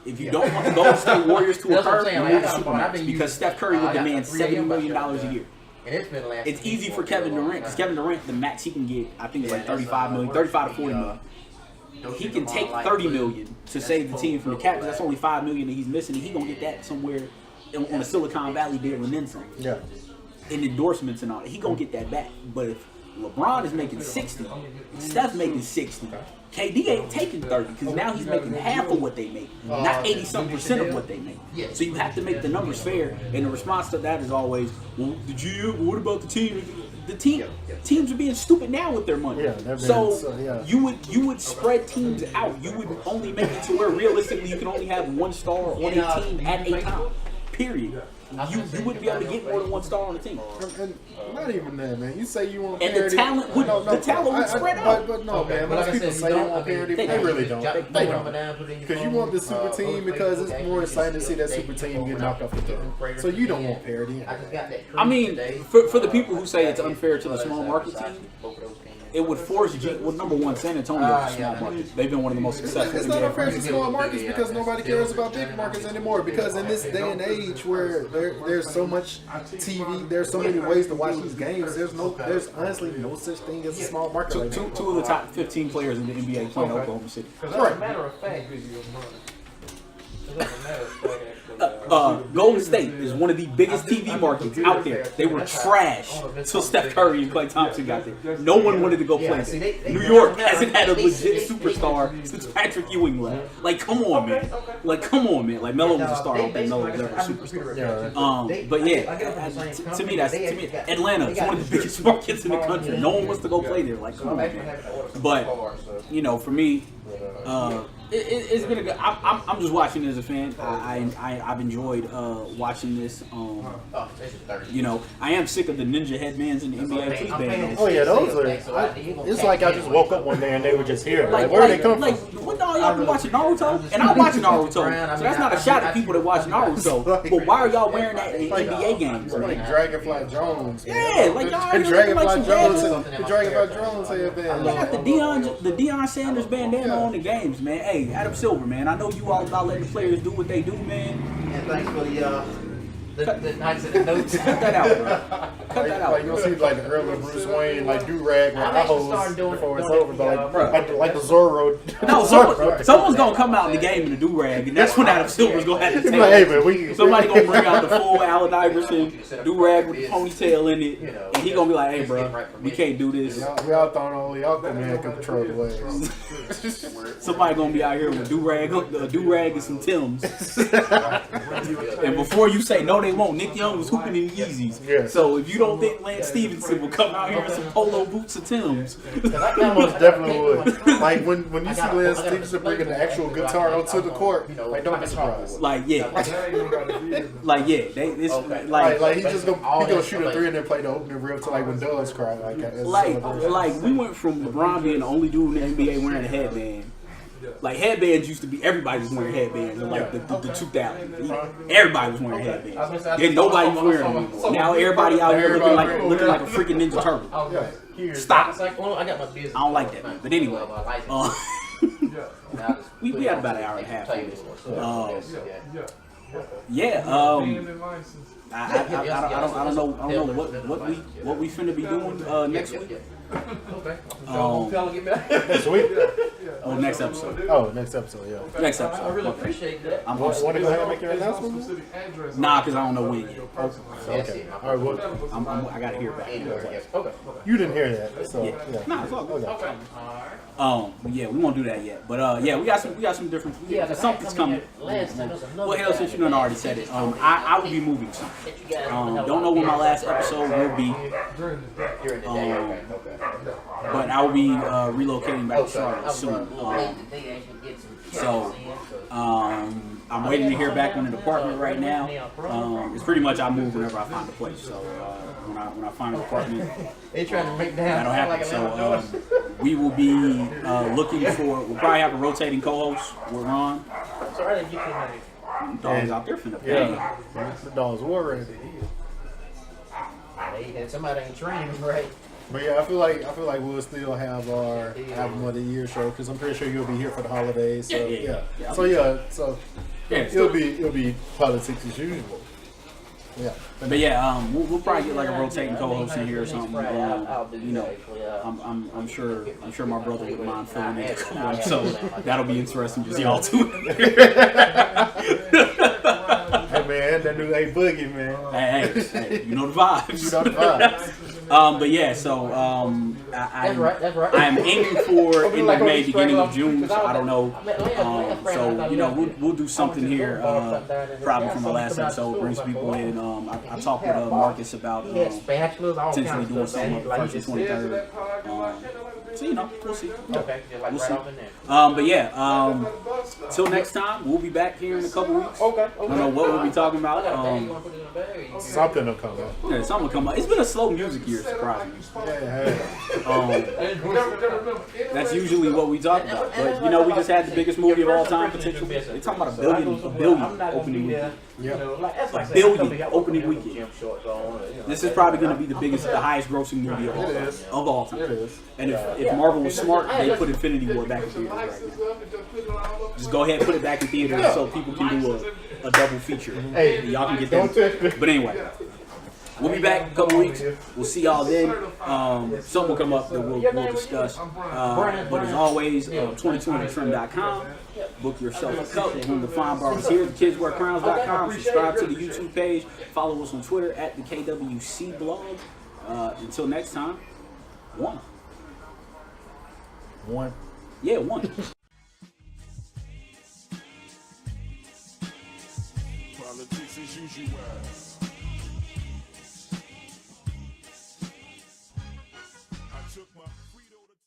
[SPEAKER 2] If you don't want the Golden State Warriors to
[SPEAKER 3] That's what I'm
[SPEAKER 2] occur,
[SPEAKER 3] saying,
[SPEAKER 2] remove the
[SPEAKER 3] like, I've been
[SPEAKER 2] Supermax because
[SPEAKER 3] using-
[SPEAKER 2] Steph Curry would
[SPEAKER 3] I got
[SPEAKER 2] demand
[SPEAKER 3] the 3
[SPEAKER 2] $70 million
[SPEAKER 3] about
[SPEAKER 2] a year.
[SPEAKER 3] And it's been lasting.
[SPEAKER 2] It's easy for Kevin Durant because Kevin Durant, the max he can get, I think, is like
[SPEAKER 3] Yeah, that's,
[SPEAKER 2] 35 million, 35 to 40 million. He can take 30 million to save the team from the cap because that's only 5 million that he's missing, and he gonna get that somewhere on a Silicon Valley deal and then some.
[SPEAKER 1] Yeah.
[SPEAKER 2] In endorsements and all that, he gonna get that back. But if LeBron is making 60, Steph's making 60, KD ain't taking 30 because now he's making half of what they make, not 80-something% of what they make. So you have to make the numbers fair, and the response to that is always, well, the GM, what about the team? Teams are being stupid now with their money.
[SPEAKER 1] Yeah, they're being-
[SPEAKER 2] so
[SPEAKER 1] so, yeah.
[SPEAKER 2] you would spread teams out. You would only make it to where realistically you can only have one star on a team at a time. Period. You wouldn't be able to get more than one star on the team.
[SPEAKER 1] And not even that, man. You say you want
[SPEAKER 2] And the
[SPEAKER 1] parity.
[SPEAKER 2] talent would- the talent would spread out.
[SPEAKER 1] But no, man.
[SPEAKER 3] But
[SPEAKER 1] Most
[SPEAKER 3] like I
[SPEAKER 1] people
[SPEAKER 3] said,
[SPEAKER 1] say
[SPEAKER 3] you
[SPEAKER 1] they
[SPEAKER 3] don't-
[SPEAKER 1] want
[SPEAKER 3] I mean,
[SPEAKER 1] parity,
[SPEAKER 2] they
[SPEAKER 1] but they
[SPEAKER 2] don't.
[SPEAKER 1] really don't. They don't. Because you want the super team because it's more exciting to see that super team get knocked off the field. So you don't want parity.
[SPEAKER 2] I mean, for the people who say it's unfair to the small market team, it would force well, number one, San Antonio is a small market. They've been one of the most successful.
[SPEAKER 1] It's not unfair to small markets because nobody cares about big markets anymore. Because in this day and age where there's so much TV, there's so many ways to watch these games. There's honestly no such thing as a small market. Right now.
[SPEAKER 2] Two of the top 15 players in the NBA play in Oklahoma City.
[SPEAKER 4] Because as a matter of fact,
[SPEAKER 2] Golden State is one of the biggest TV markets out there. They were trash till Steph Curry and Klay Thompson got there. No one wanted to go play there. New York hasn't had a legit superstar since Patrick Ewing left. Like, come on, man. Like, Melo was a star. I don't think Melo was ever a superstar. But yeah, to me, Atlanta is one of the biggest markets in the country. No one wants to go play there. Like, come on, man. But you know, for me, it's been a good. I'm just watching it as a fan. I've enjoyed watching this. You know, I am sick of the ninja headbands in the NBA. Please ban those.
[SPEAKER 1] Oh yeah, those are. It's like I just woke up one day and they were just here. Like where they come
[SPEAKER 2] like,
[SPEAKER 1] from?
[SPEAKER 2] what y'all been watching Naruto? And I'm watching Naruto, so that's not a shot at people that watch Naruto. But why are y'all wearing that in NBA games?
[SPEAKER 1] Like Dragonfly Jones.
[SPEAKER 2] Yeah, like y'all
[SPEAKER 1] the
[SPEAKER 2] looking like
[SPEAKER 1] Dragonfly
[SPEAKER 2] some
[SPEAKER 1] Jones.
[SPEAKER 2] bad
[SPEAKER 1] The Dragonfly Jones headband.
[SPEAKER 2] I got the Deion Sanders bandana on the games, man. Hey, Adam Silver, man. I know you all about letting the players do what they do, man.
[SPEAKER 3] And thanks for the nights of the notes.
[SPEAKER 2] Cut that out, bro. Cut that
[SPEAKER 1] Like
[SPEAKER 2] out.
[SPEAKER 1] you'll see like the early Bruce Wayne like do rag with
[SPEAKER 3] I'm
[SPEAKER 1] eye
[SPEAKER 3] actually
[SPEAKER 1] holes
[SPEAKER 3] starting doing
[SPEAKER 1] before it's
[SPEAKER 3] doing
[SPEAKER 1] over,
[SPEAKER 3] it,
[SPEAKER 1] but like the Zorro.
[SPEAKER 2] No, someone's gonna come out in the game in a do-rag, and that's when Adam Silver's gonna have to
[SPEAKER 1] He's
[SPEAKER 2] take
[SPEAKER 1] like, hey
[SPEAKER 2] it.
[SPEAKER 1] man, we
[SPEAKER 2] Somebody gonna bring out the full Allen Iverson do-rag with the ponytail in it, and he gonna be like, hey, bro, we can't do this.
[SPEAKER 1] Y'all thought only Aquaman could control the waves.
[SPEAKER 2] Somebody gonna be out here with a do-rag and some Timbs. And before you say, no, they won't, Nick Young was hooping in Yeezys.
[SPEAKER 1] Yeah.
[SPEAKER 2] So if you don't think Lance Stevenson will come out here in some polo boots and Timbs,
[SPEAKER 1] I most definitely would. Like when you see Lance Stevenson bringing the actual guitar onto the court, like don't be surprised.
[SPEAKER 2] like, yeah.
[SPEAKER 1] Like he just go shoot a 3 and then play the opening riff to like when Doves cry. Like
[SPEAKER 2] Like we went from LeBron being the only dude in the NBA wearing a headband Like headbands used to be everybody was wearing headbands in like the 2000s. Everybody was wearing headbands. Then nobody was wearing them anymore. Now everybody out here looking like a freaking Ninja Turtle. Stop.
[SPEAKER 3] I got my business.
[SPEAKER 2] I don't like that, man. But anyway, we had about an hour and a half on this. I don't know what we finna be doing next week.
[SPEAKER 1] Next week?
[SPEAKER 2] Oh, next episode.
[SPEAKER 1] Oh, next episode, yeah.
[SPEAKER 2] Next episode.
[SPEAKER 3] I really appreciate that.
[SPEAKER 2] I'm
[SPEAKER 1] Want to
[SPEAKER 2] hosting.
[SPEAKER 1] go ahead and make your announcement?
[SPEAKER 2] Nah, cause I don't know when yet.
[SPEAKER 1] Okay. All right, well,
[SPEAKER 2] I gotta hear back.
[SPEAKER 3] Okay.
[SPEAKER 1] you didn't hear that, so
[SPEAKER 2] Yeah.
[SPEAKER 1] yeah.
[SPEAKER 2] Nah, it's all good.
[SPEAKER 1] Okay.
[SPEAKER 2] Yeah, we won't do that yet. But we got some different. Something's coming. Well, hell, since you done already said it, I will be moving soon. Don't know when my last episode will be. But I will be relocating back to Charlotte soon. I'm waiting to hear back on the department right now. It's pretty much I move whenever I find a place. So when I find an apartment,
[SPEAKER 3] They trying to make down.
[SPEAKER 2] that'll happen. So we will be looking for. We'll probably have a rotating co-host with Ron.
[SPEAKER 3] Sorry, you can.
[SPEAKER 2] Dogs out there finna pay.
[SPEAKER 1] Yeah. The dogs were ready.
[SPEAKER 3] Somebody ain't trained right.
[SPEAKER 1] But yeah, I feel like we'll still have our album of the year show because I'm pretty sure you'll be here for the holidays. So
[SPEAKER 2] Yeah.
[SPEAKER 1] So
[SPEAKER 2] Yeah,
[SPEAKER 1] it'll be politics as usual. Yeah.
[SPEAKER 2] But we'll probably get like a rotating co-host in here or something. I'm sure my brother wouldn't mind filling in. So that'll be interesting to see y'all too.
[SPEAKER 1] Hey man, that new A Boogie, man.
[SPEAKER 2] Hey, you know the vibes.
[SPEAKER 1] You know the vibes.
[SPEAKER 3] That's right.
[SPEAKER 2] I'm aiming for end of May, beginning of June. So I don't know. We'll do something here. Probably from the last episode, bring some people in. I talked with Marcus about potentially doing something on the 1st and 23rd. So we'll see.
[SPEAKER 3] Okay,
[SPEAKER 2] We'll see. Till next time, we'll be back here in a couple weeks.
[SPEAKER 3] Okay.
[SPEAKER 2] I don't know what we'll be talking about.
[SPEAKER 1] Something will come up.
[SPEAKER 2] Yeah, something will come up. It's been a slow music year, surprisingly.
[SPEAKER 1] Yeah.
[SPEAKER 2] That's usually what we talk about. But we just had the biggest movie of all time potentially. They're talking about a billion opening weekend.
[SPEAKER 1] Yeah.
[SPEAKER 2] A billion opening weekend. This is probably going to be the highest grossing movie of all time.
[SPEAKER 1] It is.
[SPEAKER 2] And if Marvel was smart, they put Infinity War back in theaters right now. Just go ahead and put it back in theaters so people can do a double feature.
[SPEAKER 1] Hey,
[SPEAKER 2] y'all can get that. But anyway, we'll be back in a couple weeks. We'll see y'all then. Something will come up that we'll discuss. But as always, 22trim.com. Book yourself a cup. One of the fine bars here. TheKidsWearCrowns.com. Subscribe to the YouTube page. Follow us on Twitter at the KWC blog. Until next time, one. Yeah, one.
[SPEAKER 5] Politics as usual.